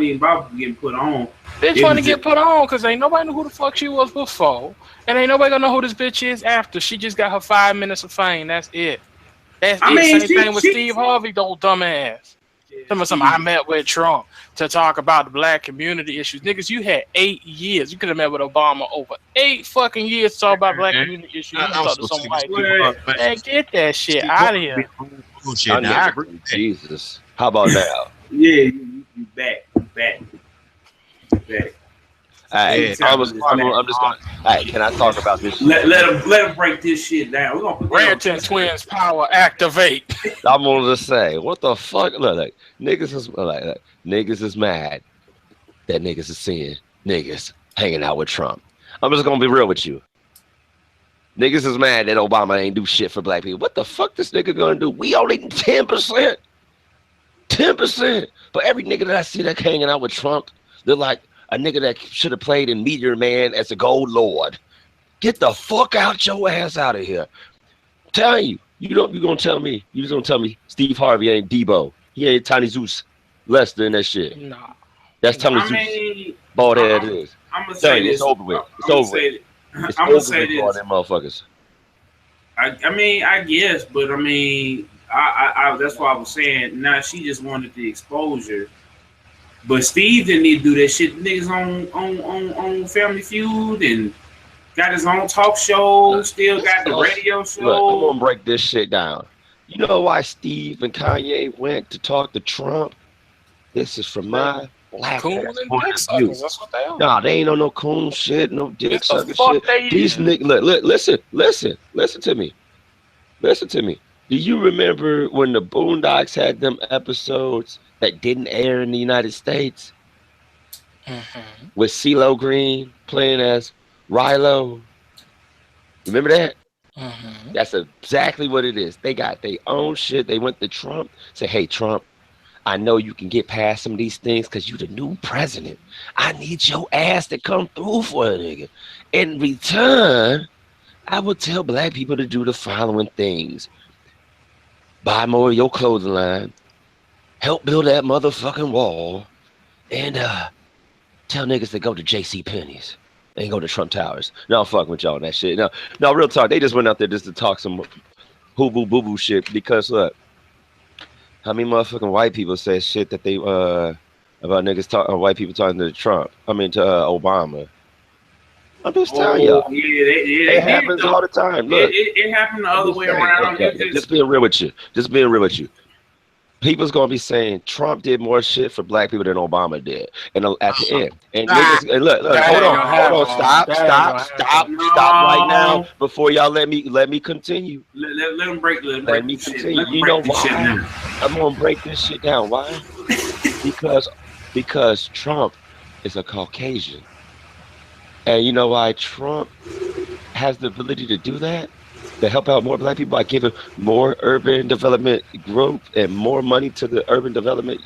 even about getting put on. Bitch want to get put on because ain't nobody knew who the fuck she was before, and ain't nobody gonna know who this bitch is after. She just got her 5 minutes of fame. That's it. Same thing with Steve Harvey, the old dumbass. I met with Trump to talk about the black community issues. Niggas, you had 8 years. You could have met with Obama over 8 fucking years to talk about black community issues. You talk to some white people. Man, get that shit out of here. Jesus. How about now? Yeah, you back. I'm just going. Hey, can I talk about this? Let him break this shit down. We're gonna put Ranton Twins power activate. I'm gonna just say, what the fuck? Look, like niggas is mad that niggas is seeing niggas hanging out with Trump. I'm just gonna be real with you. Niggas is mad that Obama ain't do shit for black people. What the fuck this nigga gonna do? We only 10%. 10%. But every nigga that I see that hanging out with Trump, they're like a nigga that should have played in Meteor Man as a gold lord. Get the fuck out your ass out of here. I'm telling you, you gonna tell me, you just gonna tell me Steve Harvey ain't Debo. He ain't Tiny Zeus Lester and that shit. Nah. That's Tiny Zeus. Bald head it is. I'm gonna say this. It's over with. It's over with. I'm gonna say this. All them motherfuckers. I mean, I guess, but I mean, I that's why I was saying. Now she just wanted the exposure, but Steve didn't need to do that shit. Niggas on Family Feud and got his own talk show. Still got the radio show. Look, I'm gonna break this shit down. You know why Steve and Kanye went to talk to Trump? This is from my black Coon and dick suckers. That's what they are. Nah, they ain't on no coon shit, no dick sucker shit. These niggas, look, listen to me. Listen to me. Do you remember when the Boondocks had them episodes that didn't air in the United States? Mm-hmm. With CeeLo Green playing as Rilo? Remember that? Mm-hmm. That's exactly what it is. They got their own shit. They went to Trump, say, hey, Trump, I know you can get past some of these things because you're the new president. I need your ass to come through for a nigga. In return, I will tell black people to do the following things. Buy more of your clothing line. Help build that motherfucking wall. And tell niggas to go to JCPenney's. Ain't go to Trump Towers. No, I'm fucking with y'all on that shit. No, real talk. They just went out there just to talk some hoo-boo boo-boo shit because, look, how many motherfucking white people say shit that they about niggas white people talking to Trump? I mean to Obama. I'm just telling y'all. Yeah, it happens all the time. Look, it happened the other way around. Just being real with you. People's gonna be saying Trump did more shit for black people than Obama did, and at the end, and niggas, and look, hold on, stop right now before y'all let me continue. Let them break. Let me continue. You know why? I'm gonna break this shit down. Why? because Trump is a Caucasian, and you know why Trump has the ability to do that? To help out more black people by giving more urban development growth and more money to the urban development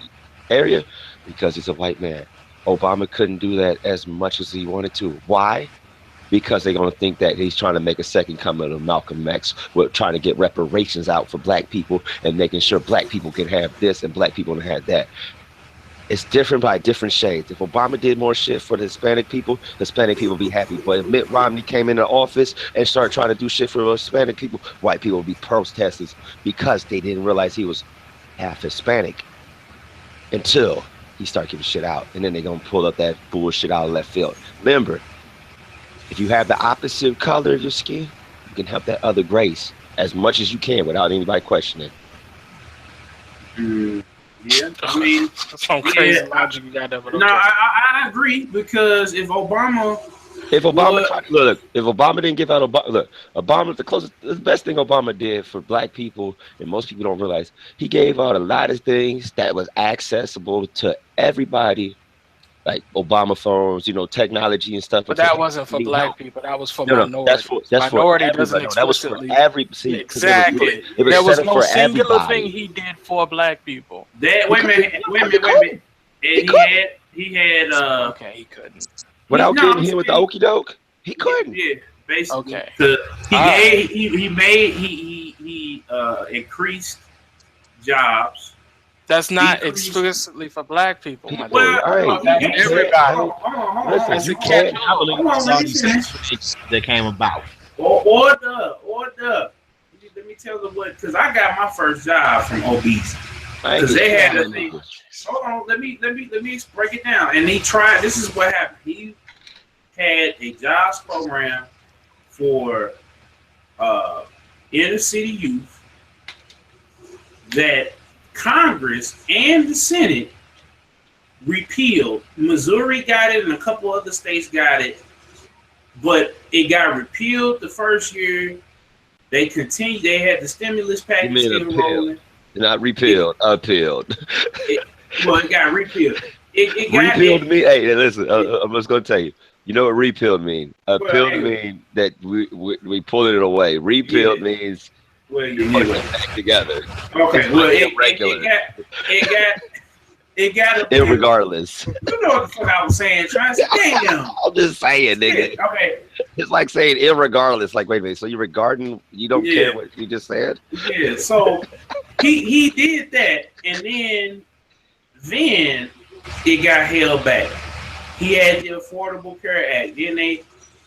area, because he's a white man. Obama couldn't do that as much as he wanted to. Why? Because they're going to think that he's trying to make a second coming of Malcolm X. We're trying to get reparations out for black people and making sure black people can have this and black people can have that. It's different by different shades. If Obama did more shit for the Hispanic people be happy. But if Mitt Romney came into office and started trying to do shit for Hispanic people, white people would be protesters because they didn't realize he was half Hispanic until he started giving shit out. And then they're going to pull up that bullshit out of left field. Remember, if you have the opposite color of your skin, you can help that other race as much as you can without anybody questioning. Yeah, I mean, some crazy logic you got there. No, I agree because if Obama didn't give out Obama, the best thing Obama did for black people, and most people don't realize, he gave out a lot of things that was accessible to everybody, like Obama phones, technology and stuff. But that wasn't for black people. That was for minorities. Minority doesn't explicitly. Exactly. There was no singular thing he did for black people. Wait a minute. And he had. Okay, he couldn't. Without getting hit with the okie doke, he couldn't. Yeah, basically. Okay. He increased jobs. That's not explicitly for black people. Well, everybody. Listen, you can't that came about. Order. Let me tell them what, because I got my first job from Obese. Because they had a thing. Hold on, let me break it down. And he tried. This is what happened. He had a jobs program for inner city youth that Congress and the Senate repealed. Missouri got it, and a couple other states got it, but it got repealed the first year. They continued. They had the stimulus package still rolling. Not repealed, appealed. Well, it got repealed. It got repealed me. Hey, listen, I'm just gonna tell you. You know what repealed mean? Appealed means that we pulling it away. Repealed means putting it back together. Okay, well, it got irregardless. You know what the fuck I was saying? Trying to say, damn. I'm just saying, nigga. Okay. It's like saying irregardless. Like, wait a minute. So you're regarding? You don't care what you just said? Yeah. So he did that, and then it got held back. He had the Affordable Care Act. Then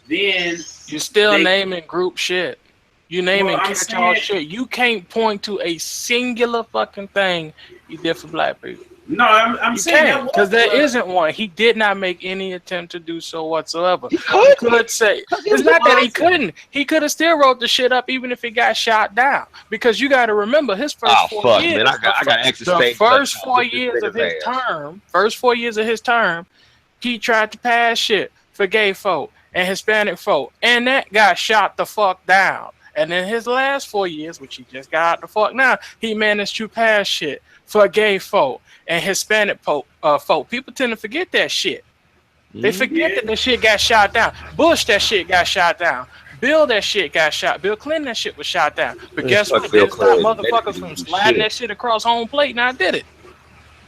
you still naming group shit. You naming catch-all shit. You can't point to a singular fucking thing you did for black people. No, I'm saying because there isn't one. He did not make any attempt to do so whatsoever. He could say it's not that he couldn't. He could have still wrote the shit up even if he got shot down. Because you got to remember his first 4 years. Man, I got extra the first 4 years of his term. First 4 years of his term, he tried to pass shit for gay folk and Hispanic folk, and that got shot the fuck down. And in his last 4 years, which he just got out the fuck now, he managed to pass shit for gay folk and Hispanic folk. People tend to forget that shit. They forget that shit got shot down. Bush, that shit got shot down. Bill, that shit got shot. Bill Clinton, that shit was shot down. But guess what? They stopped motherfuckers from sliding that shit across home plate. Now I did it.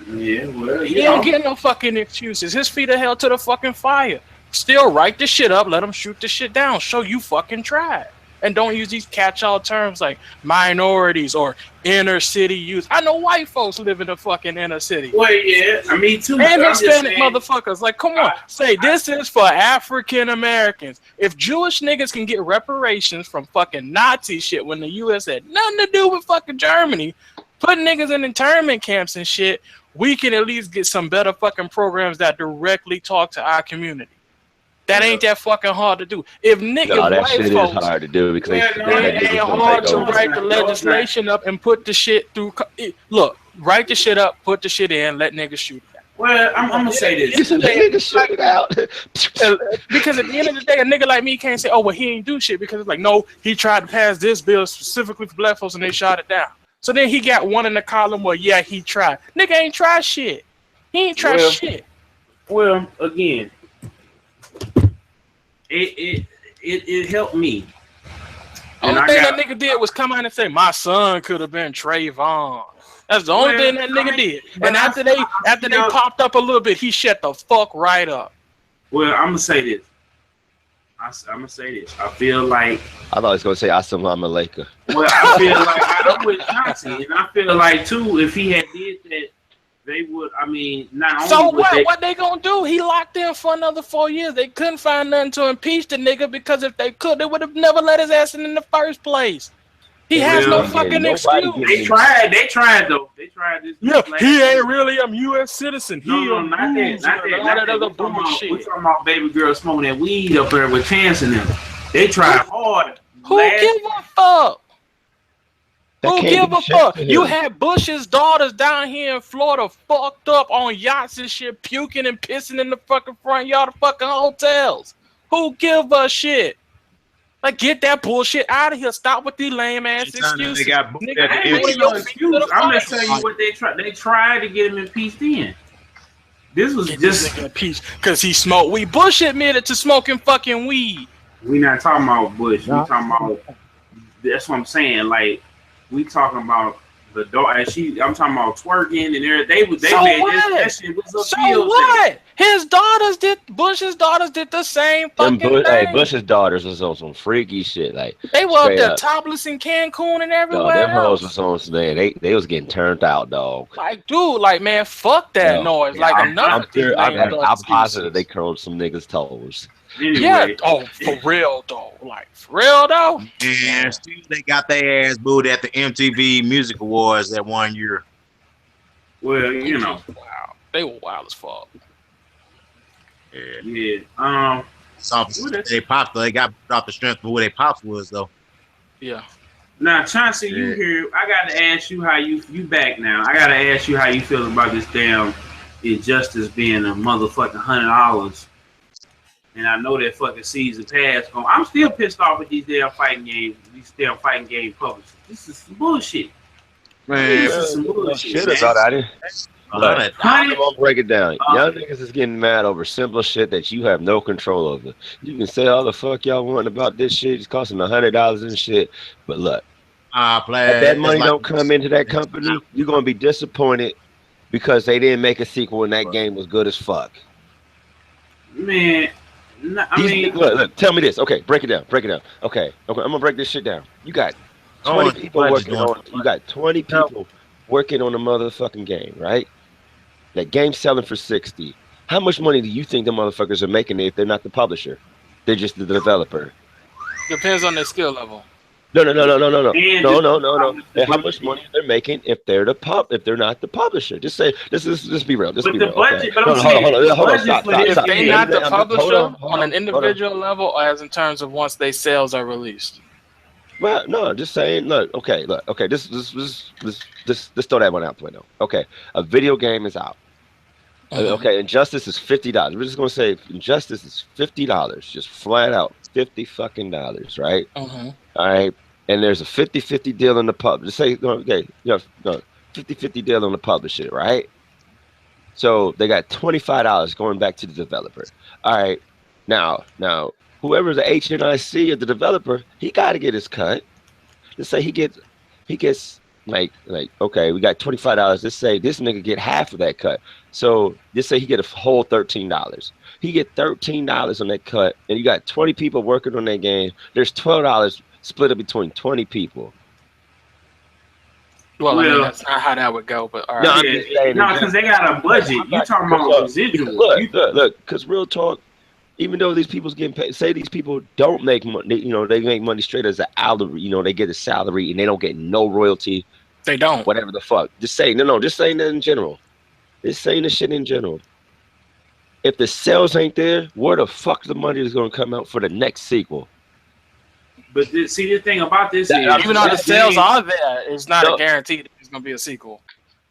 Yeah, well, he don't get no fucking excuses. His feet are held to the fucking fire. Still write the shit up. Let them shoot the shit down. Show you fucking tried. And don't use these catch-all terms like minorities or inner city youth. I know white folks live in the fucking inner city. Well, yeah, I mean too. And Hispanic motherfuckers. Like, come on, say this is for African Americans. If Jewish niggas can get reparations from fucking Nazi shit when the U.S. had nothing to do with fucking Germany, put niggas in internment camps and shit, we can at least get some better fucking programs that directly talk to our community. That ain't that fucking hard to do. If niggas, that shit is hard to do because it ain't hard to write the legislation up and put the shit through. Look, write the shit up, put the shit in, let niggas shoot it out. Well, I'm gonna say this. Let niggas shoot it out. Because at the end of the day, a nigga like me can't say, "Oh, well, he ain't do shit," because it's like, no, he tried to pass this bill specifically for black folks and they shot it down. So then he got one in the column where, yeah, he tried. Nigga ain't try shit. He ain't try shit. Well, again. It helped me. Only thing that nigga did was come out and say, my son could have been Trayvon. That's the only thing that nigga did. And after they popped up a little bit, he shut the fuck right up. Well, I'm gonna say this. I'm gonna say this. I feel like I thought he was gonna say Assalamu alaikum. Well, I feel like I'm with Johnson, and I feel like too, if he had did that, they would. I mean, not only. So what? What they gonna do? He locked in for another 4 years. They couldn't find nothing to impeach the nigga because if they could, they would have never let his ass in the first place. He has no fucking excuse. They tried though. They tried this. Yeah, he ain't really a U.S. citizen. No, not that other bullshit. We talking about baby girl smoking that weed up there with Chance and them. They tried hard. Who give a fuck? Who give a fuck? You had Bush's daughters down here in Florida fucked up on yachts and shit, puking and pissing in the fucking front yard of fucking hotels. Who give a shit? Like, get that bullshit out of here. Stop with these lame ass excuses. I'm just telling you what they tried. They tried to get him impeached in. This was just impeached because he smoked weed. Bush admitted to smoking fucking weed. We not talking about Bush. We talking about. That's what I'm saying. Like, we talking about the daughter. I'm talking about twerking and everything. They made that shit was a so what? His daughters did. Bush's daughters did the same fucking thing. Hey, Bush's daughters was on some freaky shit. Like they were up there topless in Cancun and everywhere. Them hoes was on some. They was getting turned out, dog. Like, dude, like, man, fuck that noise. Like, I'm positive they curled some niggas' toes. Anyway. Yeah, for real though. Like, for real though. Yeah, still they got their ass booed at the MTV Music Awards that 1 year. Well, you know, wow, they were wild as fuck. Yeah. They popped. They got off the strength of who they pops was though. Yeah. Now, Chauncey, you here? I got to ask you how you back now. I got to ask you how you feel about this damn Injustice being a motherfucking $100, and I know that fucking season pass. I'm still pissed off with these damn fighting games. These damn fighting game publishers. This is some bullshit. Man, this is some bullshit. I'm gonna break it down. Y'all niggas is getting mad over simple shit that you have no control over. You can say all the fuck y'all want about this shit. It's costing $100 and shit. But look, if that money don't come into that company, you're gonna be disappointed because they didn't make a sequel and that game was good as fuck. Man, look, tell me this. Okay, break it down. Okay, I'm gonna break this shit down. You got 20 people working on. You got 20 people working on a motherfucking game, right? That game's selling for $60. How much money do you think the motherfuckers are making if they're not the publisher? They're just the developer. Depends on their skill level. No. And how much money they're making if they're if they're not the publisher? Just say, just be real. Just be real. Budget, okay. Hold on. Stop. If they're not the publisher on an individual level, or as in terms of once they sales are released. Well, no, just saying. Look, okay. This throw that one out the window. Okay, a video game is out. Okay, Injustice is $50. We're just gonna say Injustice is $50, just flat out $50 fucking dollars, right? All right, and there's a 50-50 deal in the pub. Just say, okay, 50-50 deal on the publisher, right? So they got $25 going back to the developer. All right, now. Whoever's the HNIC of the developer, he got to get his cut. Let's say he gets like okay, we got $25. Let's say this nigga get half of that cut. So let's say he get a whole $13. He get $13 on that cut, and you got 20 people working on that game. There's $12 split up between 20 people. Well, I mean, that's not how that would go, but all right. No, because they got a budget. You talking about residual. Look, because real talk, even though these people's getting paid, say these people don't make money, they make money straight as a salary, they get a salary and they don't get no royalty. They don't. Whatever the fuck. Just say, just saying that in general. Just saying the shit in general. If the sales ain't there, where the fuck the money is going to come out for the next sequel? But see, the thing about this is, even though the sales are there, it's not a guarantee that there's going to be a sequel.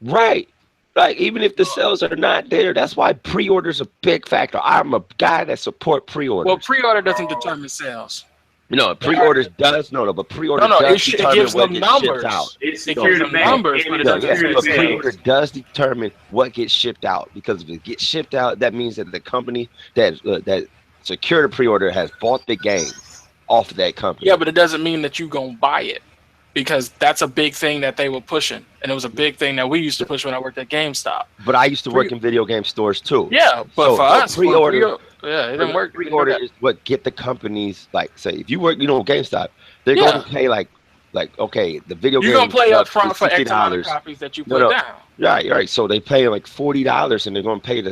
Right. Like, even if the sales are not there, that's why pre-order's a big factor. I'm a guy that support pre-orders. Well, pre-order doesn't determine sales. No, pre-orders does. But pre-order does determine what gets shipped out. It's the numbers. But pre-order does determine what gets shipped out, because if it gets shipped out, that means that the company that secured a pre-order has bought the game off of that company. Yeah, but it doesn't mean that you're gonna buy it, because that's a big thing that they were pushing, and it was a big thing that we used to push when I worked at GameStop. But I used to work in video game stores too. Yeah, but for us, pre-order. Yeah, it didn't work. Pre-order is what get the companies, like, say, if you work, GameStop, they're going to pay like okay, the video game. You're gonna play up front for X amount of copies that you put down. Right. So they pay like $40, and they're going to pay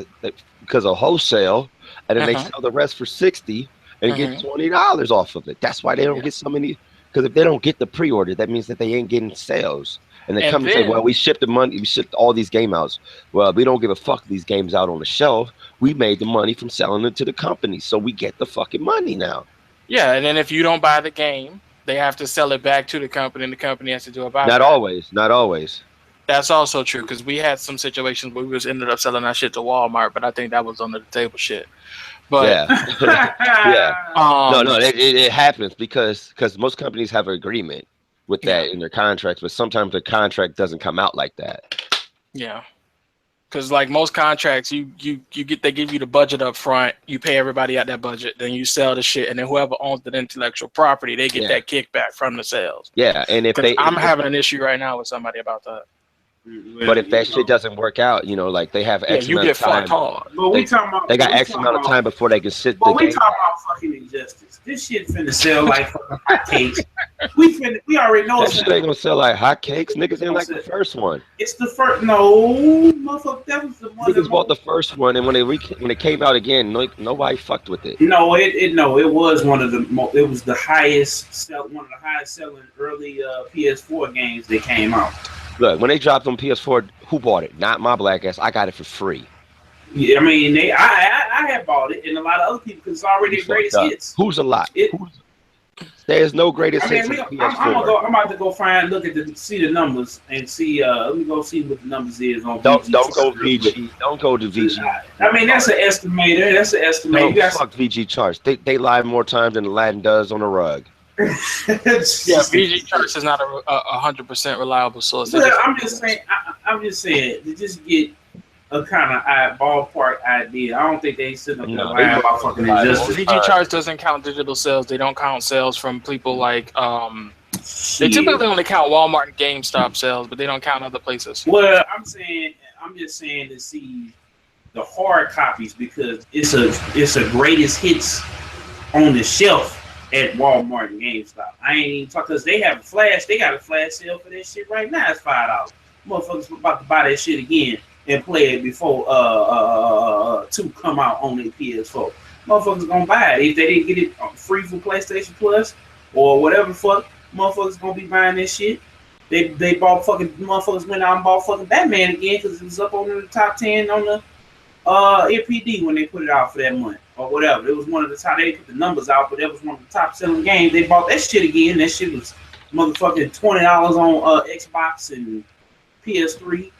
because of wholesale, and then they sell the rest for $60 and get $20 off of it. That's why they don't get so many. Because if they don't get the pre-order, that means that they ain't getting sales. And they come and say, well, we shipped the money, we shipped all these game outs. Well, we don't give a fuck these games out on the shelf. We made the money from selling it to the company, so we get the fucking money now. Yeah, and then if you don't buy the game, they have to sell it back to the company, and the company has to do a buyback. Not always. That's also true, because we had some situations where we ended up selling our shit to Walmart, but I think that was under the table shit. But it happens because most companies have an agreement with that in their contracts, but sometimes the contract doesn't come out like that. Yeah, because like most contracts, they give you the budget up front, you pay everybody out that budget, then you sell the shit, and then whoever owns the intellectual property, they get that kickback from the sales. Yeah, and I'm having an issue right now with somebody about that. But if that shit doesn't work out, like they have X amount of time. But they got X amount of time before they can sit. But we talking about fucking Injustice. This shit finna sell like fucking hotcakes. We already know that shit ain't gonna sell like hotcakes. Niggas ain't like the first one. It's the first. No, motherfucker, that was the one. Niggas bought the first one, and when it came out again, nobody fucked with it. No, it was one of the. It was the one of the highest selling early PS4 games that came out. Look, when they dropped on PS4, who bought it? Not my black ass. I got it for free. Yeah, I mean, I had bought it, and a lot of other people, because it's already the greatest hits. Who's a lot? There is no greatest I mean, hits in PS4. I'm about to go see the numbers and see. Let me go see what the numbers is on. Don't go VG. Don't go to VG. I mean, that's an estimator. That's an estimator. No, fuck VG charts. They lie more times than Aladdin does on a rug. Yeah, VG charts is not a 100% reliable source. But I'm just saying to just get a kind of ballpark idea. I don't think they sitting up there lying about fucking injustice. VG charts doesn't count digital sales. They don't count sales from people like they typically only count Walmart and GameStop sales, but they don't count other places. Well, I'm just saying to see the hard copies because it's a greatest hits on the shelf at Walmart and GameStop. I ain't even talking because they have a flash. They got a flash sale for that shit right now. It's $5. Motherfuckers about to buy that shit again and play it before 2 come out on their PS4. Motherfuckers gonna buy it if they didn't get it free from PlayStation Plus or whatever. Fuck, motherfuckers gonna be buying this shit. They bought fucking motherfuckers went out and bought fucking Batman again because it was up on the top 10 on the NPD when they put it out for that month or whatever. It was one of the top. They put the numbers out, but that was one of the top selling games. They bought that shit again. That shit was motherfucking $20 on Xbox and PS3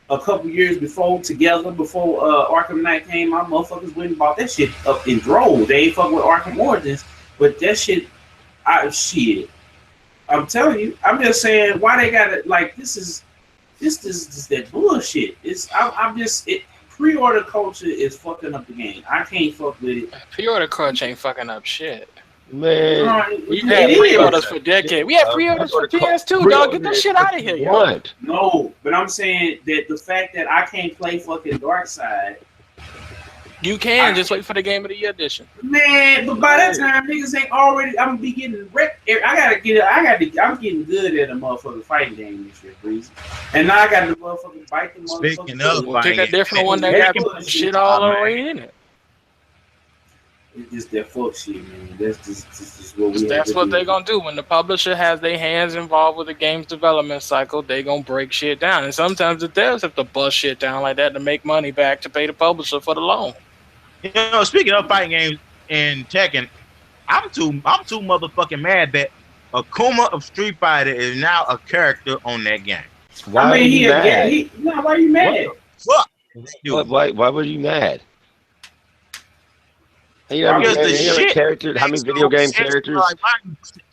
a couple years before Arkham Knight came out. Motherfuckers went and bought that shit up in droves. They ain't fuck with Arkham Origins, but that shit, I'm telling you, I'm just saying why they got it. Like this is that bullshit. Pre-order culture is fucking up the game. I can't fuck with it. Pre-order culture ain't fucking up shit. Man, we had pre-orders for decades. We had pre-orders for PS2, dog. Get that shit out of here, yo. What? No, but I'm saying that the fact that I can't play fucking Darkseid. You can just wait for the Game of the Year edition. Man, but by that time, niggas ain't already. I'm gonna be getting wrecked. I'm getting good at a motherfucking fighting game this year, Breezy. And now I got the motherfucking biking motherfucker. Speaking of, pick a different one that got shit all the way in it. It's just that fuck shit, man. That's just what we. That's what they're gonna do when the publisher has their hands involved with the game's development cycle. They gonna break shit down, and sometimes the devs have to bust shit down like that to make money back to pay the publisher for the loan. You know, speaking of fighting games and Tekken, I'm too motherfucking mad that Akuma of Street Fighter is now a character on that game. Why are you mad? Why are you mad? Fuck. Why were you mad? You know, character, how many video game characters?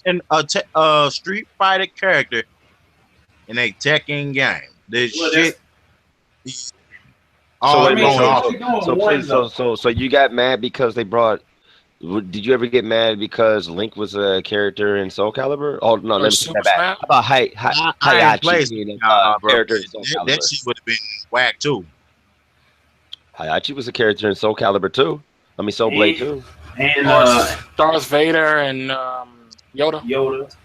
And a Street Fighter character in a Tekken game. This shit. So you got mad because they brought. Did you ever get mad because Link was a character in Soul Calibur? Oh no, let me say that. How about Hayachi character in Soul Calibur? That shit would have been whack too. Hayachi was a character in Soul Calibur too. I mean Soul Blade too. And Darth Vader and Yoda.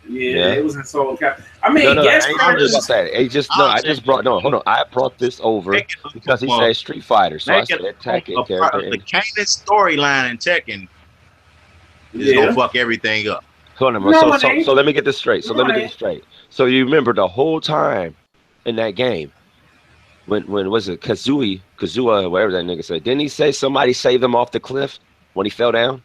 Yeah, it was in Soul Calibur. I mean, I brought this over because he said Street Fighter, so I said Tekken character. The canon storyline in Tekken is gonna fuck everything up. Hold on, so let me get this straight. So you remember the whole time in that game when was it Kazua, whatever that nigga said? Didn't he say somebody saved him off the cliff when he fell down?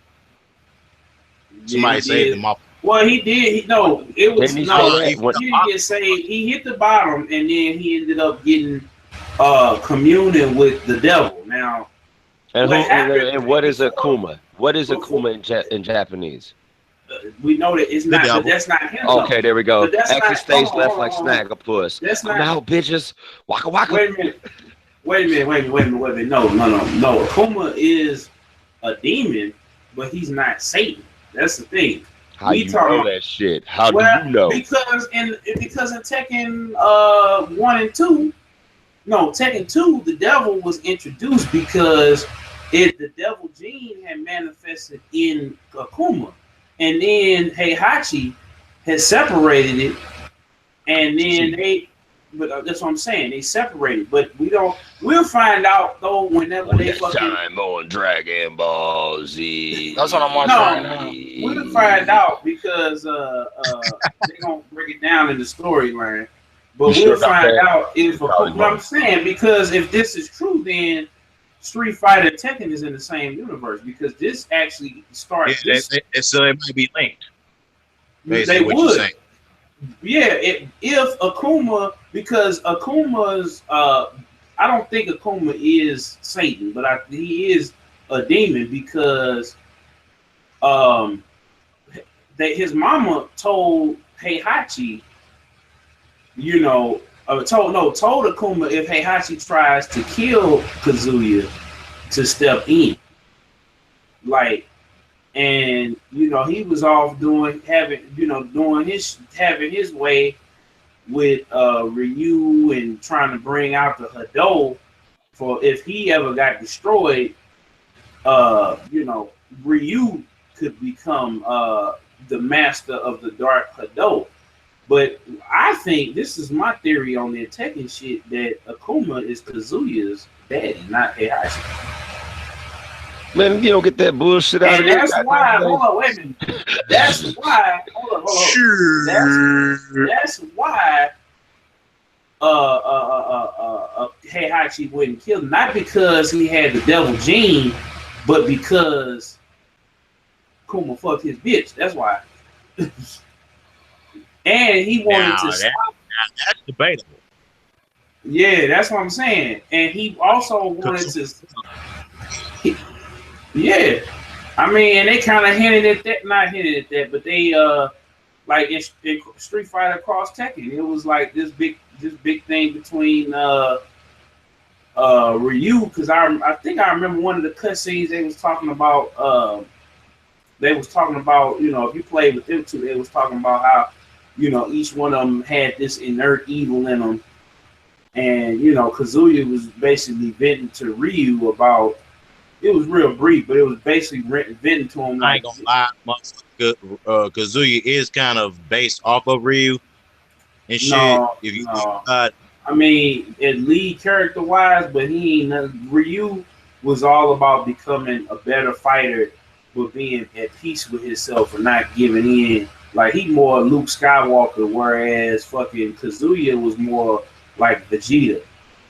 Somebody saved him off. Well, he did. He didn't get saved. He hit the bottom, and then he ended up getting communing with the devil. Now, what is Akuma? What is Akuma in Japanese? We know that it's not. But that's not him. Okay, there we go. Actually, stays left like Snagglepuss. That's not now, bitches. Waka waka. Wait a minute. No. Akuma is a demon, but he's not Satan. That's the thing. How you know that shit? How do you know? Because in Tekken 1 and 2, Tekken 2, the devil was introduced because the devil gene had manifested in Akuma, and then Heihachi had separated it, and then But that's what I'm saying. They separated, but we'll find out though whenever they fucking time on Dragon Ball Z. That's what I'm watching right now. We'll find out because they gonna break it down in the storyline. But we'll find out if what I'm saying, because if this is true, then Street Fighter and Tekken is in the same universe because this actually starts. So it might be linked. Basically, they what would. you're saying. Yeah, if Akuma, because Akuma's, I don't think Akuma is Satan, but he is a demon because his mama told Heihachi, told Akuma if Heihachi tries to kill Kazuya to step in, like. And he was off having his way with Ryu and trying to bring out the Hado for if he ever got destroyed, Ryu could become the master of the Dark Hado. But I think this is my theory on the Tekken shit that Akuma is Kazuya's daddy, not Heihachi. Man, you don't get that bullshit out of here. That's why. Hold on, wait a minute. That's why. Hold on. Sure. That's why. Heihachi wouldn't kill him, not because he had the devil gene, but because Kuma fucked his bitch. That's why. And he wanted to stop. That's debatable. Yeah, that's what I'm saying. And he also wanted to. Yeah, I mean, and they kind of hinted at that, not hinted at that, but they like in Street Fighter Cross Tekken, it was like this big thing between Ryu, because I think I remember one of the cutscenes they was talking about. If you played with them two, they was talking about how each one of them had this inert evil in them, and Kazuya was basically venting to Ryu about. It was real brief, but it was basically venting to him. I ain't gonna lie, Kazuya is kind of based off of Ryu and shit. No. I mean, it lead character wise, but he ain't. Ryu was all about becoming a better fighter, but being at peace with himself and not giving in. Like he more Luke Skywalker, whereas fucking Kazuya was more like Vegeta.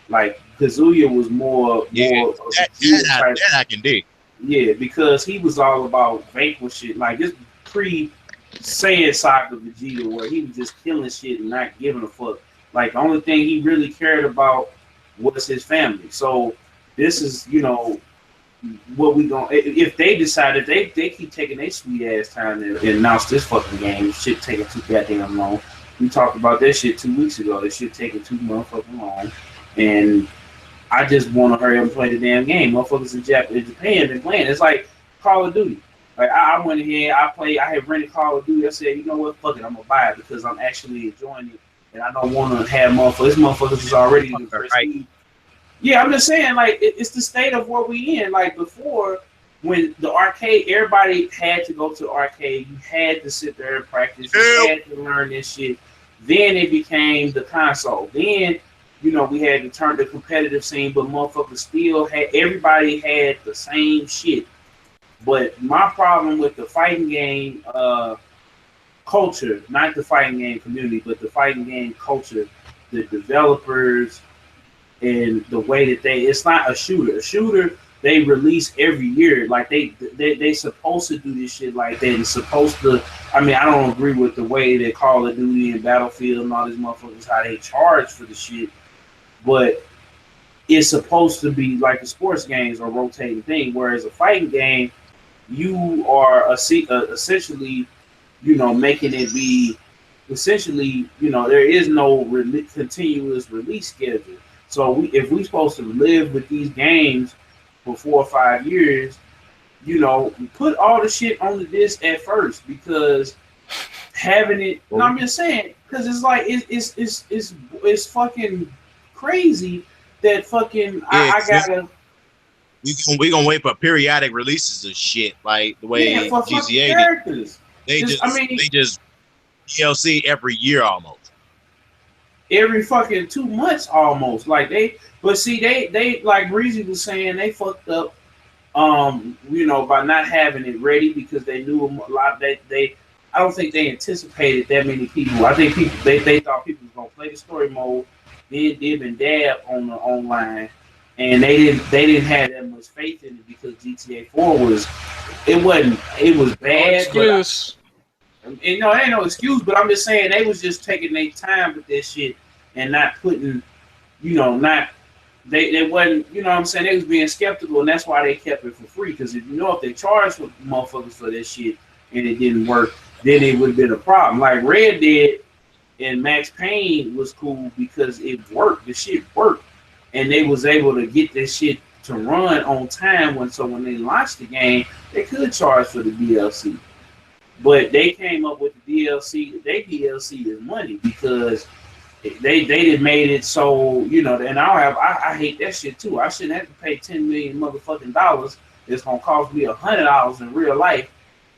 Like Kazuya was more that I can dig. Yeah, because he was all about vanquishing, like this pre-Saiyan saga Vegeta, where he was just killing shit and not giving a fuck. Like the only thing he really cared about was his family. So this is, what we gonna if they decided they keep taking their sweet ass time to announce this fucking game, shit taking too goddamn long. We talked about that shit 2 weeks ago. That shit taking too motherfucking long, and I just want to hurry up and play the damn game. Motherfuckers in Japan been playing. It's like Call of Duty. Like I went ahead, I had rented Call of Duty. I said, you know what, fuck it, I'm gonna buy it because I'm actually enjoying it, and I don't want to have motherfuckers. This motherfuckers is already in the prestige. Right. Yeah, I'm just saying, like it's the state of what we in. Like before, when the arcade, everybody had to go to the arcade. You had to sit there and practice. You had to learn this shit. Then it became the console. Then we had to turn the competitive scene, but motherfuckers still had, everybody had the same shit. But my problem with the fighting game culture, not the fighting game community, but the fighting game culture, the developers and the way that it's not a shooter. A shooter, they release every year. Like they supposed to do this shit like that. It's supposed to, I mean, I don't agree with the way that Call of Duty and Battlefield and all these motherfuckers, how they charge for the shit. But it's supposed to be like the sports games are rotating thing, whereas a fighting game, you are essentially, making it be essentially, there is no continuous release schedule. So if we're supposed to live with these games for 4 or 5 years, put all the shit on the disc at first, because having it. No, I'm just saying, because it's like it's fucking crazy that fucking I gotta. We gonna wait for periodic releases of shit like the way GTA did. They just DLC every year almost. Every fucking 2 months almost. Like they like Breezy was saying, they fucked up by not having it ready, because they knew a lot. I don't think they anticipated that many people. I think they thought people was gonna play the story mode, then dib and dab on the online, and they didn't have that much faith in it, because GTA 4 was bad. And you know, ain't no excuse, but I'm just saying they was just taking their time with that shit and not putting, you know, not they wasn't, you know what I'm saying, they was being skeptical, and that's why they kept it for free. Because if you know, if they charged for motherfuckers for this shit and it didn't work, then it would have been a problem. Like Red Dead and Max Payne was cool because it worked. The shit worked, and they was able to get this shit to run on time. When they launched the game, they could charge for the DLC. But they came up with the DLC. They DLC is money because they did made it so, you know. And I hate that shit too. I shouldn't have to pay $10 million motherfucking dollars. It's gonna cost me $100 in real life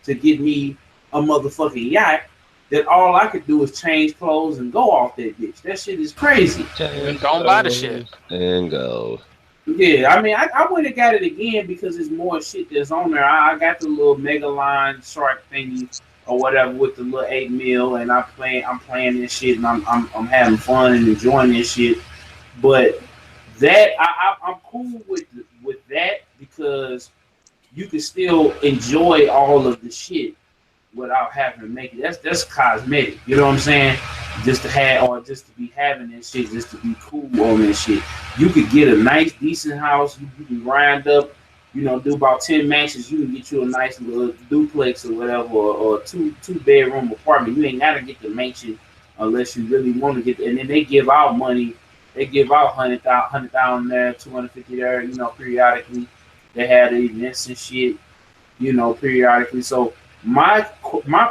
to get me a motherfucking yacht that all I could do is change clothes and go off that bitch. That shit is crazy. And don't buy the shit. And go. Yeah, I mean, I went and got it again because there's more shit that's on there. I got the little Mega Line shark thingy or whatever with the little 8 mil, and I'm playing this shit, and I'm having fun and enjoying this shit. But that I'm cool with that because you can still enjoy all of the shit without having to make it. That's cosmetic. You know what I'm saying? Just to have, or just to be having this shit, just to be cool on this shit. You could get a nice, decent house. You can grind up, you know, do about 10 matches. You can get you a nice little duplex or whatever, or two bedroom apartment. You ain't gotta get the mansion unless you really want to get. And then they give out money. They give out 100,000 there, 250 there. You know, periodically. They have the events and shit. You know, periodically. So my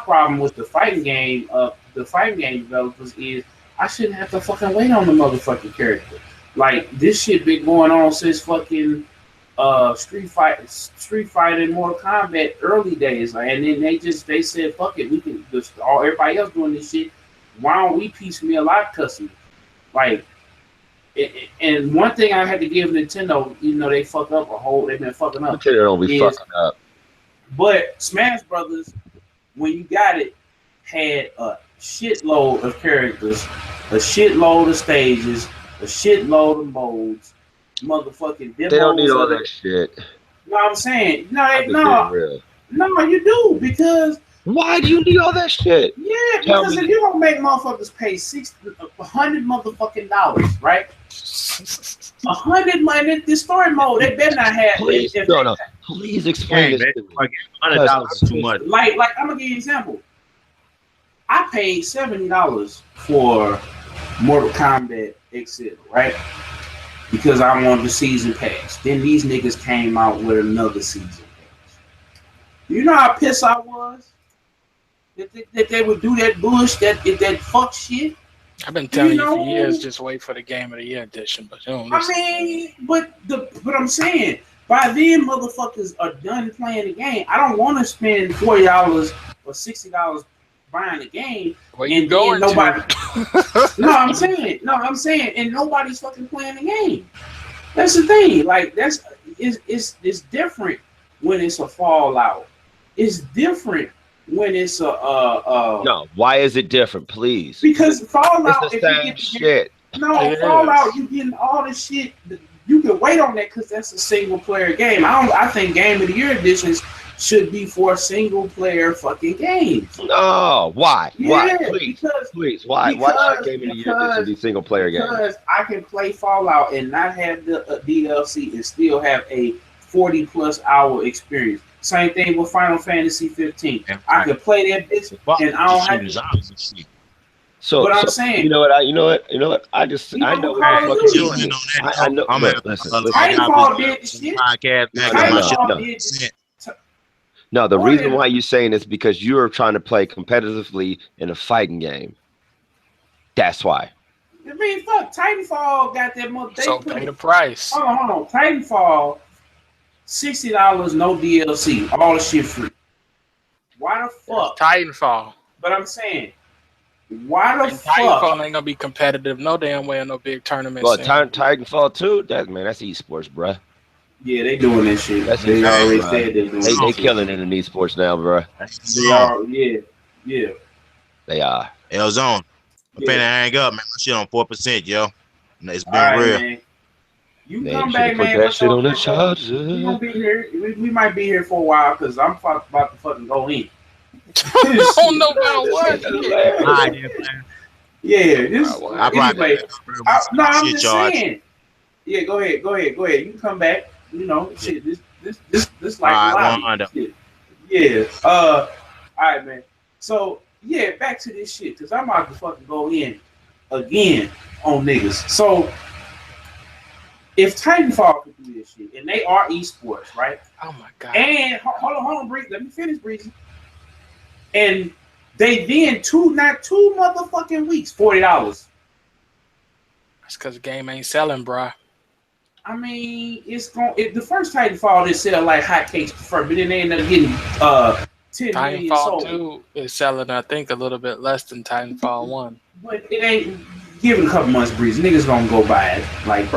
problem with the fighting game developers is I shouldn't have to fucking wait on the motherfucking character. Like, this shit been going on since fucking Street Fighter and Mortal Kombat early days. Like, and then they said, fuck it, we can just everybody else doing this shit. Why don't we piecemeal our customers? Like, and one thing I had to give Nintendo, you know, they fuck up they've been fucking up. Nintendo don't be fucking up. But Smash Brothers, when you got it, had a shitload of characters, a shitload of stages, a shitload of modes, motherfucking demos. They don't need all that shit. No, I'm saying, no, you do, because. Why do you need all that shit? Yeah, because if you don't make motherfuckers pay $100 motherfucking dollars, right? 100 money. The story mode, they better not have. Please, no. Please explain this to me. Like $100 is too much. Like I'm gonna give you an example. I paid $70 for Mortal Kombat XL, right? Because I wanted the season pass. Then these niggas came out with another season pass. You know how pissed I was that they would do that bullshit, that fuck shit. I've been telling you for years, just wait for the Game of the Year edition, but you don't listen. I mean, but I'm saying, by then motherfuckers are done playing the game. I don't want to spend $40 or $60 buying the game. Where you going nobody. No, I'm saying, and nobody's fucking playing the game. That's the thing. Like, it's different when it's a Fallout. It's different when it's a No, why is it different, please? Because Fallout, it's the same shit. Fallout, you getting all this shit. You can wait on that because that's a single player game. I think Game of the Year editions should be for single player fucking games. No, why? Yeah, why? Please, why? Why should Game of the Year edition be single player game? Because I can play Fallout and not have the DLC and still have a 40+ hour experience. Same thing with Final Fantasy 15. I can play that bitch and I don't have to. So, but I'm saying, you know what? I know what I'm fucking doing. I know. Listen. Titanfall did the shit. No, the reason why you're saying is because you're trying to play competitively in a fighting game. That's why. I mean, fuck, Titanfall got that much. So pay the price. Hold on. Titanfall, $60, no DLC, all the shit free. Why the fuck? Titanfall. But I'm saying, why the fuck? Titanfall ain't gonna be competitive no damn way in no big tournament. Well, Titanfall 2, that's esports, bruh. Yeah, they doing that shit. They already said they're doing they killing it in esports now, bruh. They are, yeah. They are. Killzown. I'm finna hang up, man. My shit on 4%, yo. It's been real. Man. You come back, man. That shit on the charger. We gonna be here. We might be here for a while because I'm about to fucking go in. I don't know about what. Yeah, this. I probably no, I'm just saying. Yeah, go ahead. You can come back. You know, shit. This like lobby shit. Yeah. All right, man. So yeah, back to this shit because I'm about to fucking go in again on niggas. So if Titanfall could do this shit, and they are esports, right? Oh my god. And hold on, Breezy. Let me finish, Breezy. And they then not two motherfucking weeks, $40. That's because the game ain't selling, bruh. I mean, the first Titanfall they sell like hotcakes first, but then they end up getting 10 million sold. Titanfall 2 is selling, I think, a little bit less than Titanfall 1. But it ain't. Give it a couple months, Breezy. Niggas gonna go buy it. Like,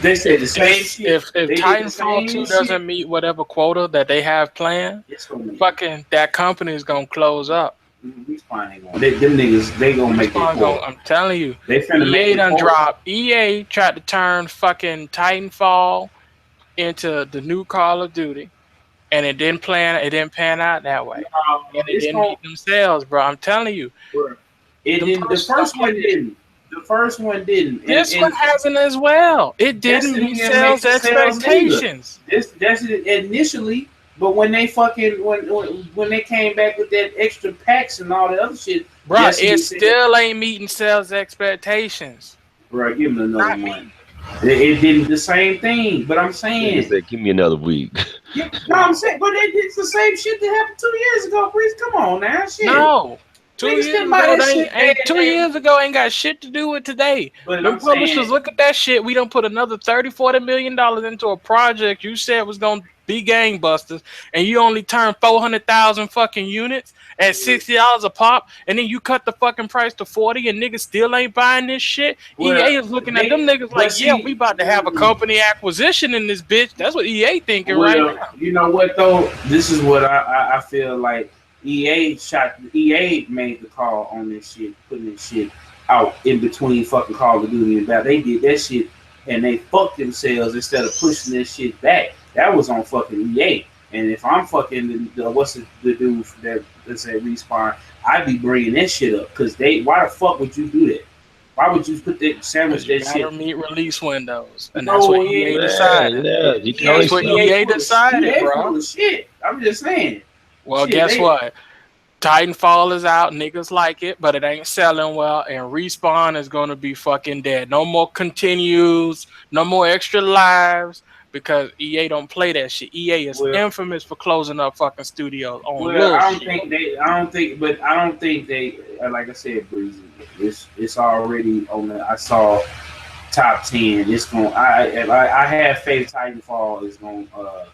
they say the same shit. If Titanfall 2 doesn't meet whatever quota that they have planned, fucking that company is gonna close up. Respawn ain't going. Them niggas, they gonna make that call. I'm telling you, they finna EA done drop. EA tried to turn fucking Titanfall into the new Call of Duty, and it didn't pan out that way. And it didn't meet themselves, bro. I'm telling you, it didn't. The first one didn't. The first one didn't. This one hasn't as well. It didn't meet sales expectations. That's it initially. But when they fucking when they came back with that extra packs and all that other shit, bro, it still ain't meeting sales expectations. Bro, give me another one. It did the same thing, but I'm saying, they said, give me another week. Yeah, no, I'm saying, but they did the same shit that happened 2 years ago. Breeze, come on now, shit. No. 2 years ago ain't got shit to do with today. But them publishers look at that shit. We done put another $30-40 million into a project you said was gonna be gangbusters, and you only turned 400,000 fucking units at $60 a pop, and then you cut the fucking price to 40, and niggas still ain't buying this shit. Well, EA is looking at them niggas like, yeah, we about to have a company acquisition in this bitch. That's what EA thinking right now. You know what though? This is what I feel like. EA made the call on this shit, putting this shit out in between fucking Call of Duty and Battle. They did that shit and they fucked themselves instead of pushing this shit back. That was on fucking EA. And if I'm fucking what's the dude that say Respawn, I'd be bringing that shit up because why the fuck would you do that? Why would you put that sandwich that shit? Meet release windows, and that's what EA decided. That's what EA decided, bro. Shit, I'm just saying. Well, guess what? Titanfall is out. Niggas like it, but it ain't selling well. And Respawn is going to be fucking dead. No more continues. No more extra lives. Because EA don't play that shit. EA is infamous for closing up fucking studios. I don't think they. Like I said, Breezy. It's already on the. I saw top 10. It's going. I have faith Titanfall is going to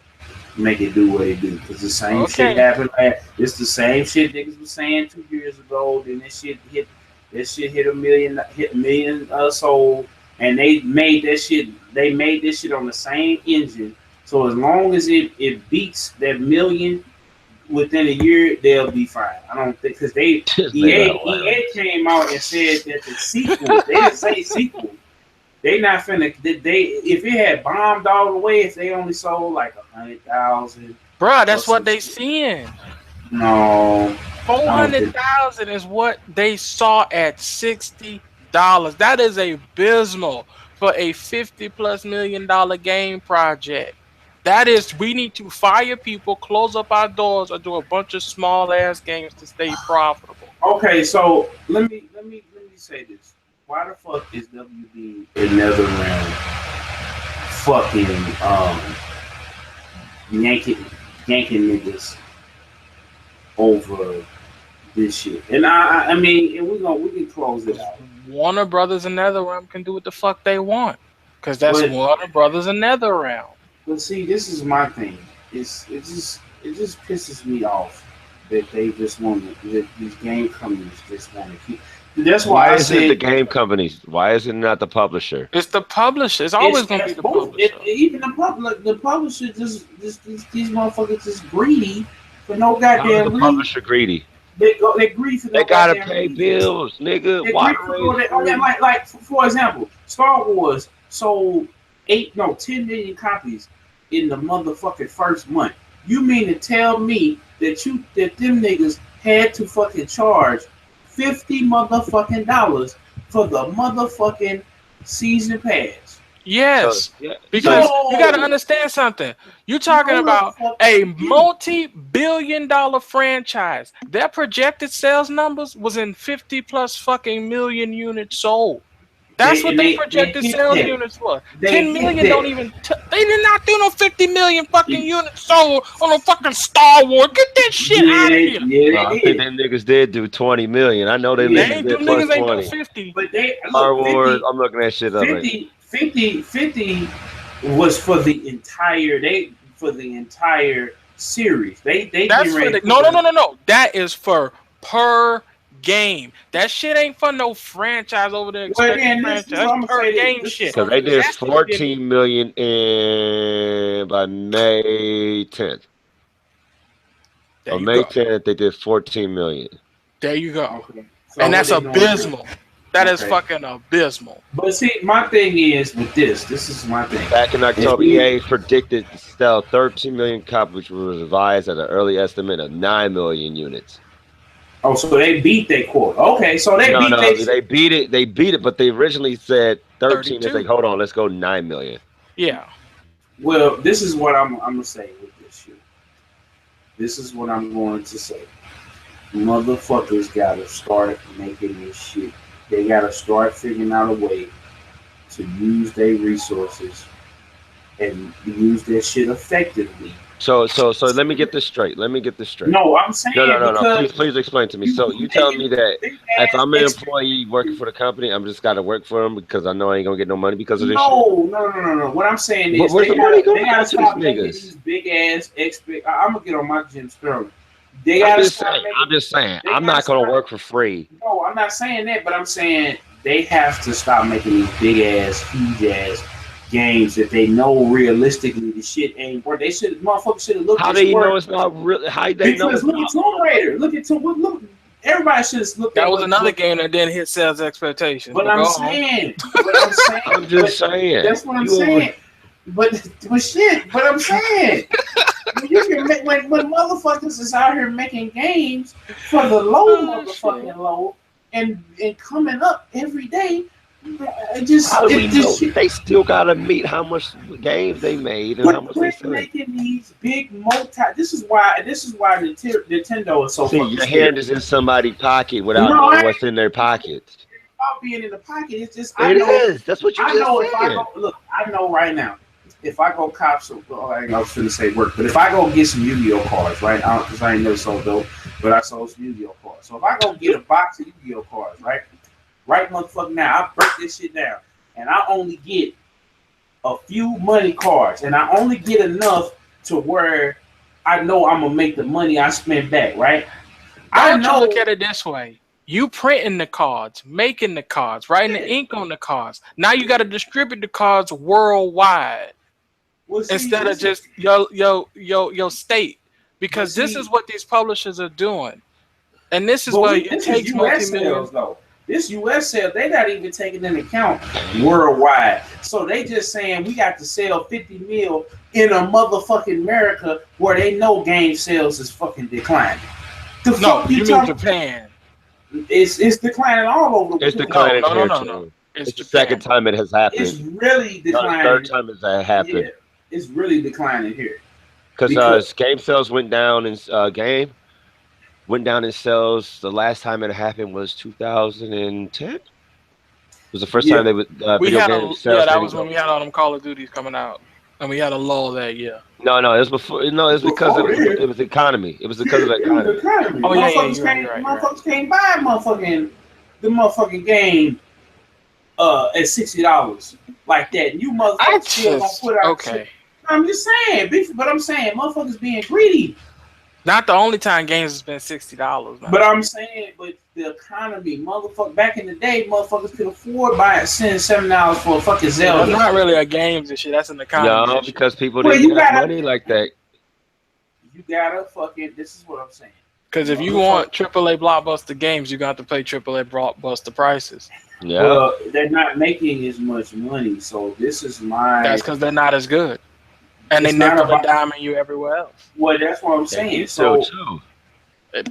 make it do what it do because the same shit happened. It's the same shit niggas was saying 2 years ago. Then this shit hit a million sold, and they made that shit. They made this shit on the same engine. So as long as it beats that million within a year, they'll be fine. I don't think because EA came out and said that the sequel. They didn't say sequel. They not finna. If it had bombed all the way, if they only sold like 100,000, bro, that's what they seeing. No, 400,000 is what they saw at $60. That is abysmal for a $50+ million game project. That is, we need to fire people, close up our doors, or do a bunch of small ass games to stay profitable. Okay, so let me say this. Why the fuck is WB in NetherRealm fucking yanking niggas over this shit? And I mean, and we can close it out. Warner Brothers and NetherRealm can do what the fuck they want, because that's Warner Brothers and NetherRealm. But see, this is my thing. It just pisses me off that they just want that these game companies just want to keep. That's why I said the game companies. Why is it not the publisher? It's the publisher. It's always going to be the publisher. Even the publisher, these motherfuckers just greedy for no goddamn reason. The publisher greedy. They greedy for no They gotta pay reason. bills, nigga. Like for example, Star Wars sold 10 million copies in the motherfucking first month. You mean to tell me that them niggas had to fucking charge $50 motherfucking dollars for the motherfucking season pass. Yes, because you got to understand something. You're talking about a multi-billion-dollar franchise. Their projected sales numbers was in 50+ fucking million units sold. That's what they projected sales units were. 10 million don't even. They did not do no 50 million fucking units sold on a fucking Star Wars. Get that shit out of here. Yeah, I think them niggas did do 20 million. I know they niggas did plus 20. 50. But they Star Wars. I'm looking at shit up. 50 was for the entire series. That's for the, no. That is for per game. That shit ain't for no franchise over there. That's per game shit. Because they did 14 million by May 10th. On May 10th, they did 14 million. There you go. Okay. So and that's abysmal. That is fucking abysmal. But see, my thing is with this is my thing. Back in October, EA predicted to sell 13 million copies, which was revised at an early estimate of 9 million units. Oh, so they beat their quote. Okay, so they beat it. They beat it, but they originally said 13. It's like, hold on, let's go 9 million. Yeah. Well, this is what I'm gonna say with this shit. This is what I'm going to say. Motherfuckers gotta start making this shit. They gotta start figuring out a way to use their resources and use their shit effectively. So let me get this straight. No, I'm saying no. Please explain to me. So you tell me that if I'm an employee working for the company, I'm just gotta work for them because I know I ain't gonna get no money because of this shit? No. What I'm saying is where's the money going? They gotta stop making these big ass I'm gonna get on my Jim Sterling. I'm just saying. I'm not gonna work for free. No, I'm not saying that, but I'm saying they have to stop making these big ass, huge ass games that they know realistically the shit ain't worth. Motherfuckers should have looked. How do you know it's not real? How they know? Because look at Tomb Raider. Look. Everybody should have looked. That was another game that didn't hit sales expectations. But I'm saying. I'm just saying. That's what I'm saying. But I'm saying. when motherfuckers is out here making games for the motherfucking low and coming up every day. They still gotta meet how much games they made and how much they sold. Making these big This is why Nintendo is so. See, your hand is in somebody's pocket without knowing what's in their pockets. Without being in the pocket, it's just That's what you just said. I know right now. If I go cop some, I was going to say work, but if I go get some Yu-Gi-Oh cards, right? Because I ain't never sold those, but I sold some Yu-Gi-Oh cards. So if I go get a box of Yu-Gi-Oh cards, right motherfucker now, I break this shit down, and I only get a few money cards, and I only get enough to where I know I'm gonna make the money I spend back, right? I know. Look at it this way. You printing the cards, making the cards, writing the ink on the cards. Now you got to distribute the cards worldwide. Instead of just your state, because this is what these publishers are doing, and this is where it takes multi-millions. This U.S. sales, they're not even taking into account worldwide. So they just saying we got to sell 50 mil in a motherfucking America where they know game sales is fucking declining. No, you mean Japan? It's declining all over the world. It's declining here too. It's the second time it has happened. It's really declining. Third time it's happened. Yeah, it's really declining here. Because game sales went down in sales. The last time it happened was 2010. It was the first time they would video game sales. Yeah, that was when we had all them Call of Duties coming out, and we had a lull that year. No, it was before. No, it was because it was the economy. It was because of the economy. Oh yeah, motherfuckers can't buy the motherfucking game at $60 like that. You motherfuckers still gonna put out. Okay. I'm just saying, but I'm saying motherfuckers being greedy. Not the only time games has been $60. But I'm saying, but the economy, motherfucker, back in the day, motherfuckers could afford buying $7 for a fucking Zelda. That's not really a games and shit. That's an economy. No, because people didn't have money like that. You gotta fucking. This is what I'm saying. Because if you want AAA blockbuster games, you got to pay AAA blockbuster prices. Yeah, well, they're not making as much money, so this is my. That's because they're not as good. And they nickel and diamond you everywhere else. Well, that's what I'm saying. So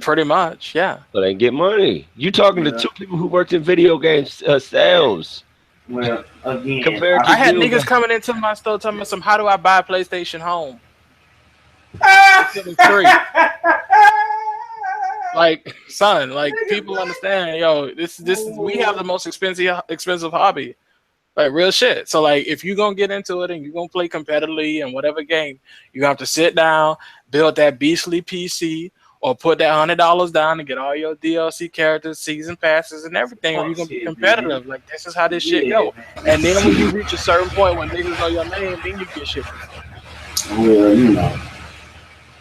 Pretty much, yeah. But they get money. You talking to two people who worked in video games sales. Well, again, compared to I had niggas coming into my store telling me how do I buy a PlayStation Home? Free. Like, son, like people understand, yo, this we have the most expensive hobby. Like real shit. So like if you're gonna get into it and you're gonna play competitively in whatever game, you have to sit down, build that beastly PC, or put that $100 down and get all your DLC characters, season passes, and everything. Or you're gonna be competitive. Like this is how this shit go. And then when you reach a certain point when niggas know your name, then you get shit. Well, you know,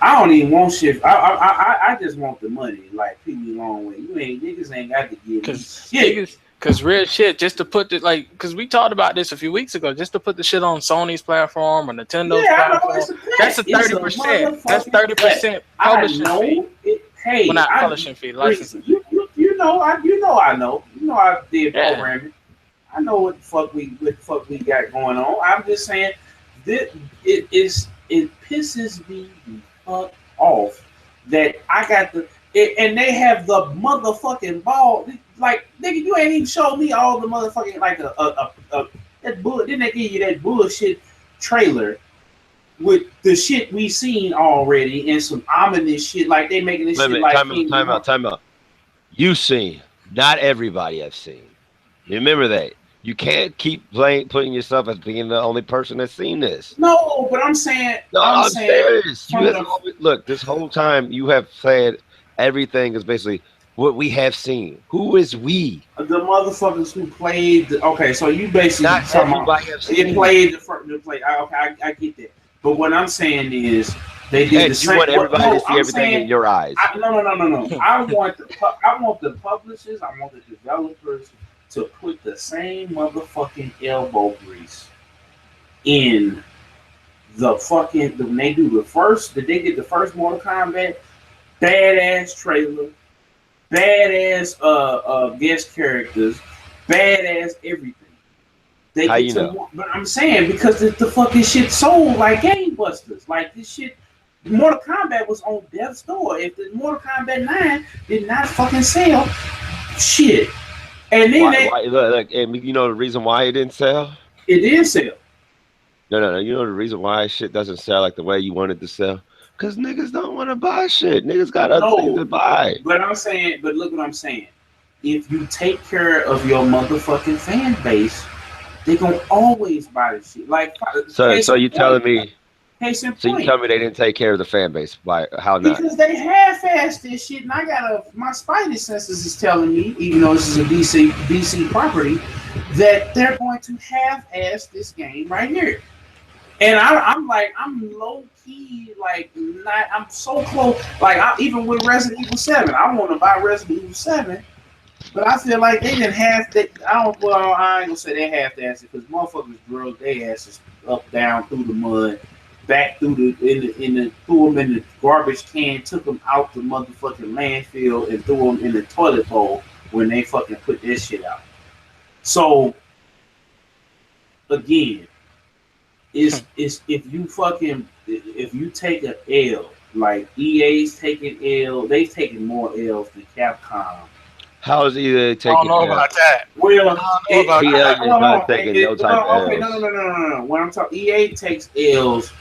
I don't even want shit. I just want the money. Like people long way. Niggas ain't got to give me shit. Cause real shit, just to put the cause we talked about this a few weeks ago, just to put the shit on Sony's platform or Nintendo's platform, that's a 30%. That's 30% publishing fee. Well, not publishing fee, licensing. You know I did programming. I know what the fuck we got going on. I'm just saying that it pisses me the fuck off that I got and they have the motherfucking ball. Like, nigga, you ain't even showed me all the motherfucking, like, didn't they give you that bullshit trailer with the shit we seen already and some ominous shit, like they making this shit like... Time out. You seen. Not everybody has seen. Remember that. You can't keep putting yourself as being the only person that's seen this. No, but I'm saying... No, I'm saying serious. Look, this whole time you have said everything is basically... what we have seen. Who is we? The motherfuckers who played. Okay, so you basically not everybody have seen. They played the first. Okay, I get that. But what I'm saying is they did the same. You want everybody to see everything in your eyes. No. I want the publishers. I want the developers to put the same motherfucking elbow grease in the fucking. When they do the first. Did they get the first Mortal Kombat? Badass trailer. Badass guest characters, badass everything. How you know? But I'm saying because the fucking shit sold like gangbusters. Like this shit, Mortal Kombat was on death's door. If the Mortal Kombat 9 did not fucking sell, shit. And then look, and you know the reason why it didn't sell? It did sell. No. You know the reason why shit doesn't sell like the way you wanted to sell? Because niggas don't want to buy shit. Niggas got other things to buy. But look what I'm saying. If you take care of your motherfucking fan base, they gonna always buy the shit. Like, so you telling me? So you tell me they didn't take care of the fan base? Why? How not? Because they half-assed this shit, and my spidey senses is telling me, even though this is a DC property, that they're going to half-ass this game right here. And I'm low key, like, I'm so close. Like, even with Resident Evil 7, I want to buy Resident Evil 7, but I feel like they didn't have that. I ain't gonna say they half-assed it because motherfuckers drug their asses up, down, through the mud, back through threw them in the garbage can, took them out the motherfucking landfill, and threw them in the toilet bowl when they fucking put this shit out. So, again. Is if you take an L, like EA's taking L, they've taken more L's than Capcom. How is EA taking? I don't know about that. Well, no. When I'm talking, EA takes L's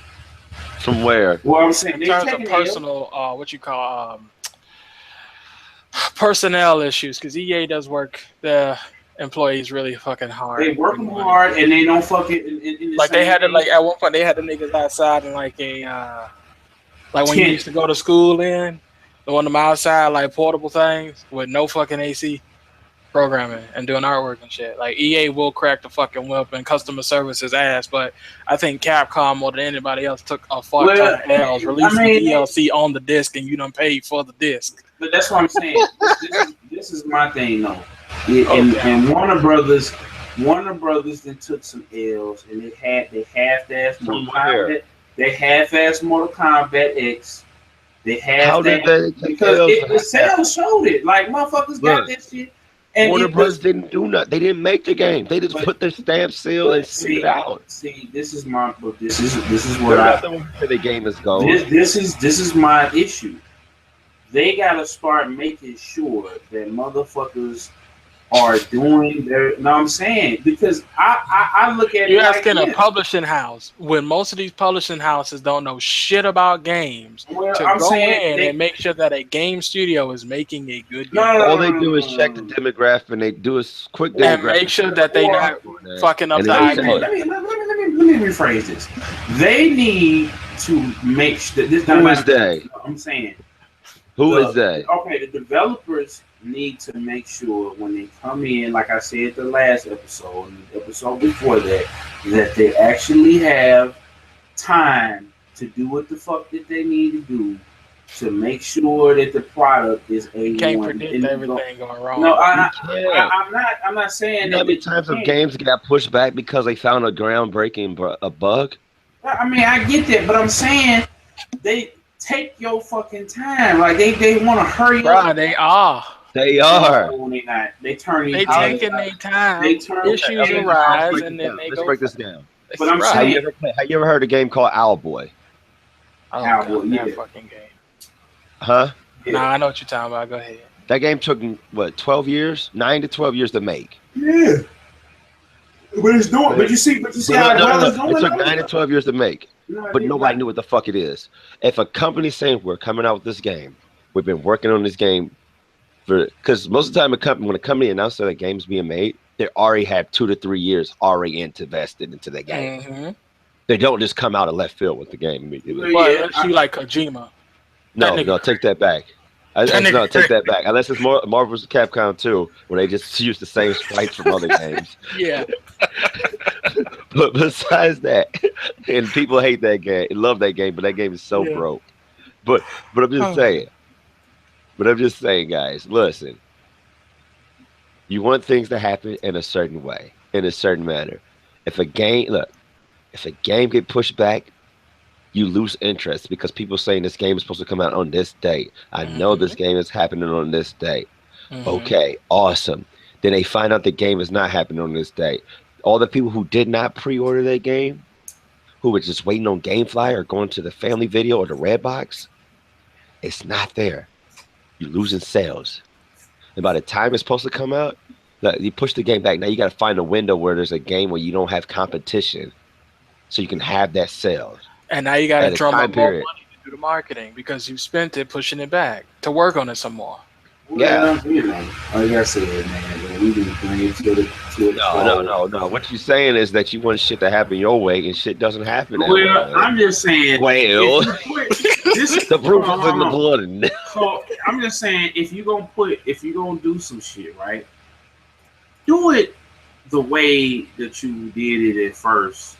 from where? Well, I'm saying in terms of personal, what you call personnel issues, because EA does work the employees really fucking hard. They work them hard and they don't fucking like they had it like at one point they had the niggas outside in like a like when you used to go to school in the one of them outside like portable things with no fucking AC programming and doing artwork and shit. Like EA will crack the fucking whip and customer service's ass, but I think Capcom more than anybody else took a fuck ton of L's, releasing DLC on the disc and you done paid for the disc. But that's what I'm saying. This is my thing though. And Warner Brothers then took some L's and they half-assed Mortal Kombat. They half-assed Mortal Kombat X. They half-assed because the sales showed it. Like motherfuckers got this shit. And Warner Brothers didn't do nothing. They didn't make the game. They just put their stamp seal and see it out. See, this is my. This is what the game is going. This is my issue. they gotta start making sure that motherfuckers are doing their. No, I'm saying because I look at you're it asking like a publishing house when most of these publishing houses don't know shit about games to I'm go saying in and make sure that a game studio is making a good game. All they do is check the demographic, and they do a quick demographic and make sure that they not fucking up the let IP. me rephrase this. They need to make sure that this. Who is they? I'm saying. Who is they? Okay, the developers need to make sure when they come in, like I said the last episode and the episode before that, that they actually have time to do what the fuck that they need to do to make sure that the product is a. You can't predict everything going wrong. No, I'm not saying that. How many times of games got pushed back because they found a groundbreaking a bug? I mean, I get that, but I'm saying they take your fucking time. Like they want to hurry up. They are. They are. No, they not. They turn. They taking their time. Issues arise, and then they Let's break this down. But I'm saying, have you ever heard a game called Owlboy? Owlboy, yeah. That fucking game. Huh? Yeah. Nah, I know what you're talking about. Go ahead. That game took what 12 years, 9 to 12 years to make. Yeah. But it's doing. But you see how it's doing. It took 9 to 12 years to make. But nobody knew what the fuck it is. If a company's saying we're coming out with this game, we've been working on this game because most of the time when a company announces that a game's being made, they already have 2 to 3 years already invested into the game. Mm-hmm. They don't just come out of left field with the game immediately. But you like Kojima. No, take that back. No, take that back. Unless it's Marvel vs. Capcom 2, where they just use the same sprites from other games. Yeah. But besides that, and people hate that game, love that game, but that game is so broke. But I'm just saying. But I'm just saying, guys, listen. You want things to happen in a certain way, in a certain manner. If a game get pushed back, you lose interest because people saying this game is supposed to come out on this date. I know this game is happening on this date. Okay, awesome. Then they find out the game is not happening on this date. All the people who did not pre-order that game, who were just waiting on GameFly or going to the Family Video or the Redbox, it's not there. You're losing sales. And by the time it's supposed to come out, you push the game back. Now you got to find a window where there's a game where you don't have competition, so you can have that sales. And now you got to drum up more money to do the marketing because you spent it pushing it back to work on it some more. Yeah. Like I said, man, we didn't bring it to the No. What you're saying is that you want shit to happen your way, and shit doesn't happen that way. I'm just saying. Well, the proof is in the pudding. So I'm just saying, if you're gonna do some shit, right? Do it the way that you did it at first.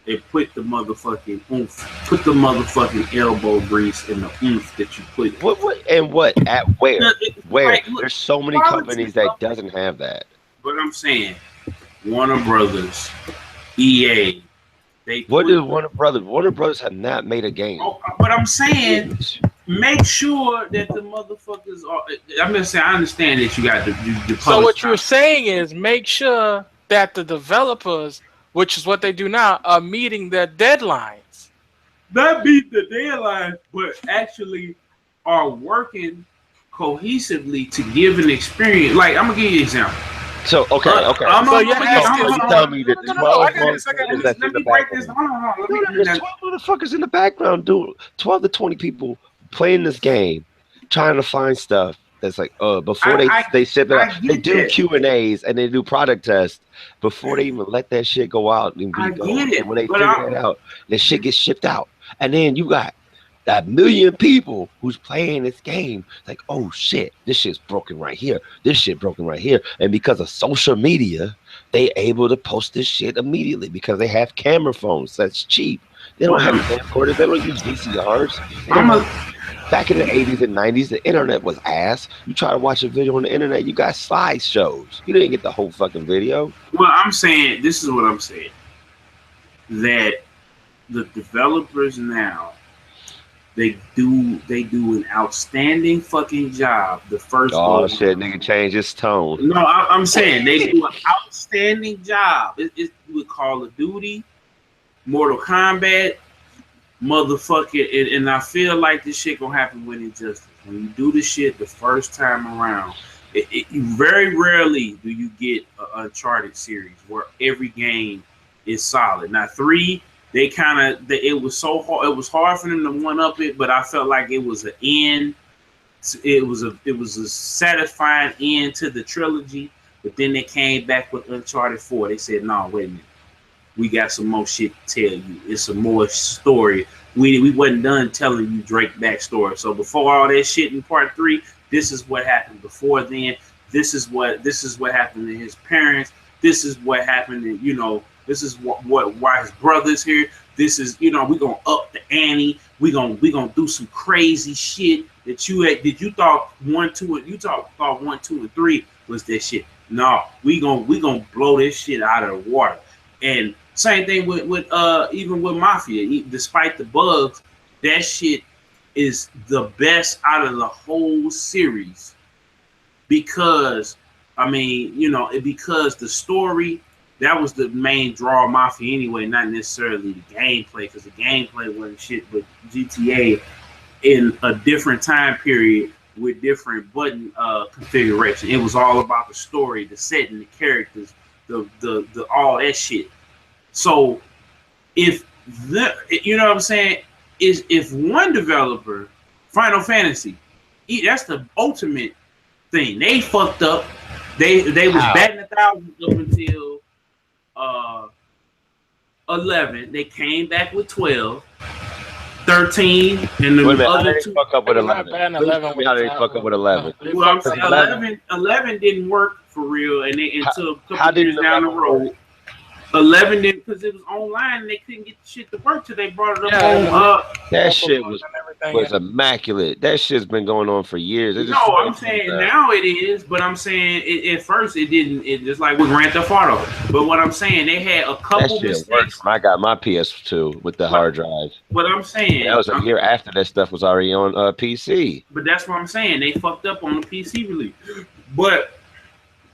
And put the motherfucking oomph, put the motherfucking elbow grease in the oomph that you put. What at where? Where? Right, look, there's so many companies that doesn't have that. But I'm saying, Warner Brothers, EA. What is Warner Brothers? Warner Brothers have not made a game. Oh, but I'm saying, make sure that the motherfuckers are. I'm just saying, I understand that you got the. So what you're saying is make sure that the developers, which is what they do now, are meeting their deadlines. Not meet the deadline, but actually are working cohesively to give an experience. Like, I'm gonna give you an example. So okay. So you tell me that 12 let me break this. Hold on. There's 12 motherfuckers in the background doing 12 to 20 people playing this game, trying to find stuff. That's like, before they ship it out, they do Q&As and they do product tests before they even let that shit go out and be going. And when they figure that out, the shit gets shipped out. And then you got that million people who's playing this game. Like, oh shit, this shit's broken right here. This shit broken right here. And because of social media, they able to post this shit immediately because they have camera phones that's cheap. They don't have camcorders. They don't use VCRs. Back in the 80s and 90s, the internet was ass. You try to watch a video on the internet, you got slideshows. You didn't get the whole fucking video. Well, I'm saying, this is what I'm saying. That the developers now, they do an outstanding fucking job. The first shit, nigga, change his tone. No, I'm saying they do an outstanding job. It's with Call of Duty, Mortal Kombat, motherfucker, and I feel like this shit gonna happen with Injustice. when you do the shit the first time around, very rarely do you get an Uncharted series where every game is solid. Now 3, it was so hard. It was hard for them to one up it, but I felt like it was an end. It was a satisfying end to the trilogy. But then they came back with Uncharted 4. They said, "No, wait a minute. We got some more shit to tell you. It's some more story. We wasn't done telling you Drake backstory. So before all that shit in part 3, this is what happened. Before then, this is what happened to his parents. This is what happened, and this is why his brother's here. This is we gonna up the ante. We gonna do some crazy shit that you thought 1, 2, and you thought 1, 2, and 3 was that shit. No, we gonna blow this shit out of the water." And same thing with even with Mafia. Despite the bugs, that shit is the best out of the whole series because because the story, that was the main draw of Mafia anyway, not necessarily the gameplay, because the gameplay wasn't shit. But GTA in a different time period with different button configuration, it was all about the story, the setting, the characters, the all that shit. So if if one developer, Final Fantasy, that's the ultimate thing. They fucked up. They was batting 1,000 up until 11. They came back with 12, 13, and the other 2. Fuck up with 11. How did they fuck up with 11? Well, I'm saying 11 didn't work for real, and they until a couple years down the road. 11 didn't, because it was online and they couldn't get the shit to work till they brought it up on. That shit was immaculate. That shit's been going on for years. I'm saying now it is, but I'm saying at first it didn't. It just like with Grand Theft Auto. But what I'm saying, they had a couple mistakes. I got my PS2 with the hard drive. What I'm saying, that was a year after that stuff was already on PC. But that's what I'm saying. They fucked up on the PC release. But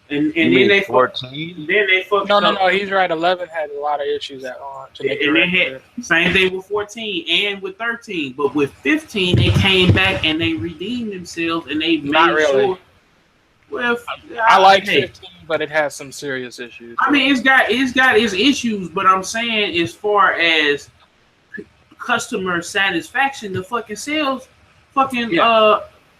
and then they 14. Then they fucked up. No, he's right. 11 had a lot of issues at launch. And they had same thing with 14 and with 13. But with 15, they came back and they redeemed themselves and they made sure. Well, I like 15, but it has some serious issues. I mean, it's got its issues, but I'm saying as far as customer satisfaction, the fucking sales,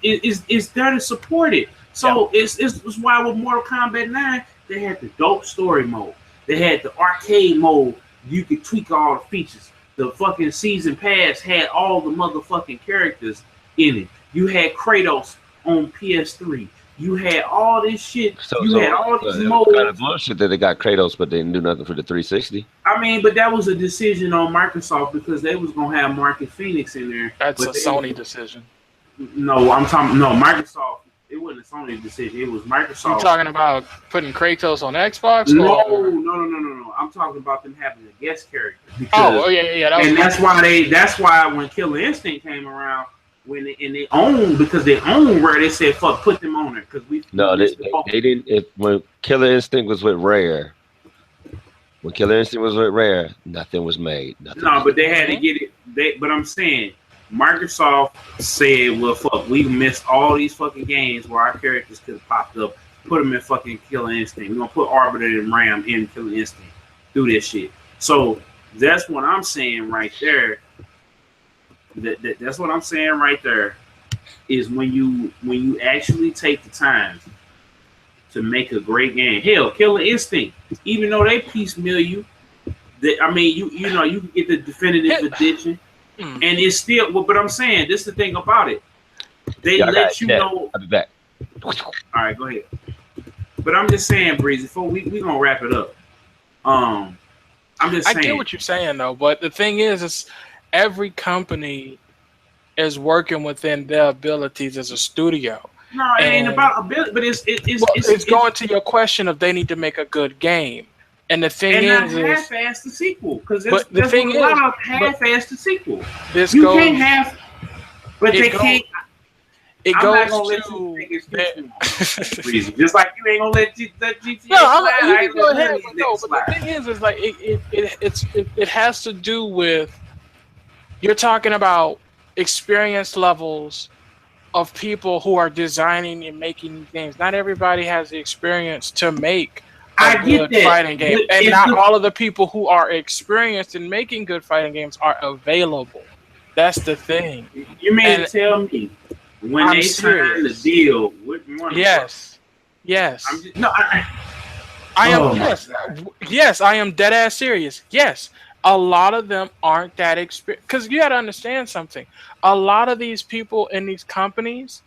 is there to support it. So it's why with Mortal Kombat 9, they had the dope story mode. They had the arcade mode. You could tweak all the features. The fucking season pass had all the motherfucking characters in it. You had Kratos on PS3. You had all this shit. You had all these modes. Kind of bullshit that they got Kratos, but they didn't do nothing for the 360. I mean, but that was a decision on Microsoft because they was gonna have Marcus Phoenix in there. That's a Sony decision. No, Microsoft. It wasn't a Sony decision. It was Microsoft. You talking about putting Kratos on Xbox? No. I'm talking about them having a guest character. Yeah. That's why when Killer Instinct came around, when they own Rare, they said fuck, put them on there because they didn't. When Killer Instinct was with Rare, nothing was made. But they had to get it. But I'm saying, Microsoft said, well, fuck, we missed all these fucking games where our characters could have popped up. Put them in fucking Killer Instinct. We're going to put Arbiter and Ram in Killer Instinct. Do this shit. So that's what I'm saying right there. That's what I'm saying right there is when you actually take the time to make a great game. Hell, Killer Instinct, even though they piecemeal you, you can get the definitive edition. And it's still, but I'm saying this is the thing about it. They let you know. I'll be back. All right, go ahead. But I'm just saying, Breezy, before we gonna wrap it up. I'm just saying. I get what you're saying though, but the thing is every company is working within their abilities as a studio. No, it ain't about ability, but it's going to your question of they need to make a good game. And the thing is, half-ass the sequel because there's a lot of half-ass the sequel. They can't. It I'm goes not gonna let you make excuses. Just like you ain't gonna let GTA slide. You can go ahead, but the thing is like it has to do with you're talking about experience levels of people who are designing and making games. Not everybody has the experience to make a good fighting game, and not all of the people who are experienced in making good fighting games are available. That's the thing. You mean to tell me when they signed the deal with Warner? Yes. I am dead ass serious. Yes, a lot of them aren't that experienced, because you got to understand something. A lot of these people in these companies,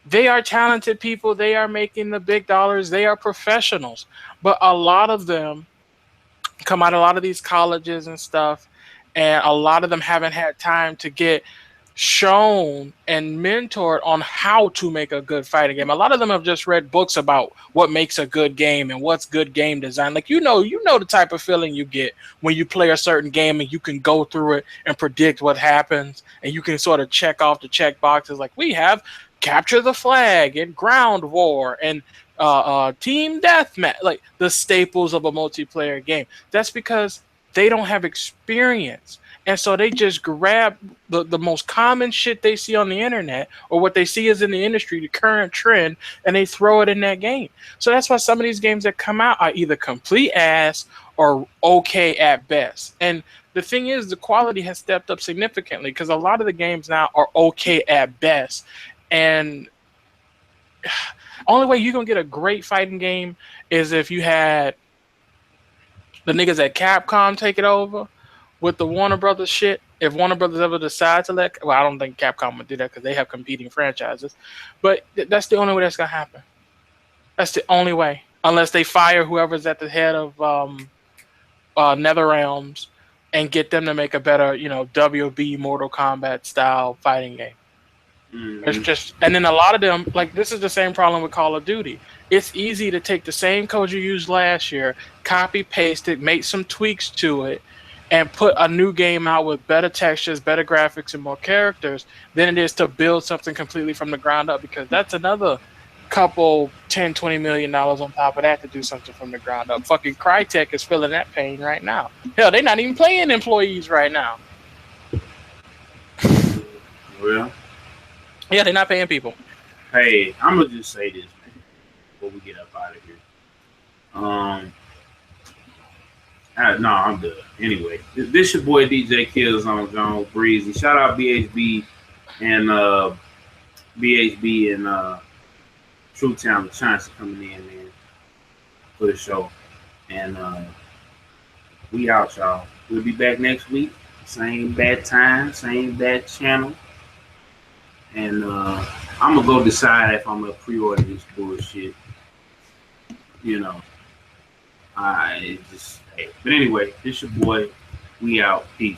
they are talented people. They are making the big dollars. They are professionals. But a lot of them come out of a lot of these colleges and stuff, and a lot of them haven't had time to get shown and mentored on how to make a good fighting game. A lot of them have just read books about what makes a good game and what's good game design. Like, you know the type of feeling you get when you play a certain game and you can go through it and predict what happens, and you can sort of check off the check boxes. Like, we have capture the flag and ground war and team deathmatch, like the staples of a multiplayer game. That's because they don't have experience. And so they just grab the most common shit they see on the internet, or what they see is in the industry, the current trend, and they throw it in that game. So that's why some of these games that come out are either complete ass or okay at best. And the thing is, the quality has stepped up significantly, because a lot of the games now are okay at best. And only way you're going to get a great fighting game is if you had the niggas at Capcom take it over with the Warner Brothers shit. If Warner Brothers ever decide to I don't think Capcom would do that because they have competing franchises. But that's the only way that's going to happen. That's the only way. Unless they fire whoever's at the head of NetherRealms and get them to make a better, WB Mortal Kombat style fighting game. It's just, and then a lot of them, like, this is the same problem with Call of Duty. It's easy to take the same code you used last year, copy paste it, make some tweaks to it, and put a new game out with better textures, better graphics, and more characters than it is to build something completely from the ground up, because that's another couple $10-20 million on top of that to do something from the ground up. Fucking Crytek is feeling that pain right now. Hell, they're not even paying employees right now. Well, yeah, they're not paying people. Hey, I'm gonna just say this, man, before we get up out of here. No, I'm good. Anyway, this your boy DJKillzownJones Breezy. Shout out BHB and True Town Chance coming in, man, for the show. And we out, y'all. We'll be back next week. Same bad time, same bad channel. And I'm going to go decide if I'm going to pre-order this bullshit. But anyway, this your boy. We out. Peace.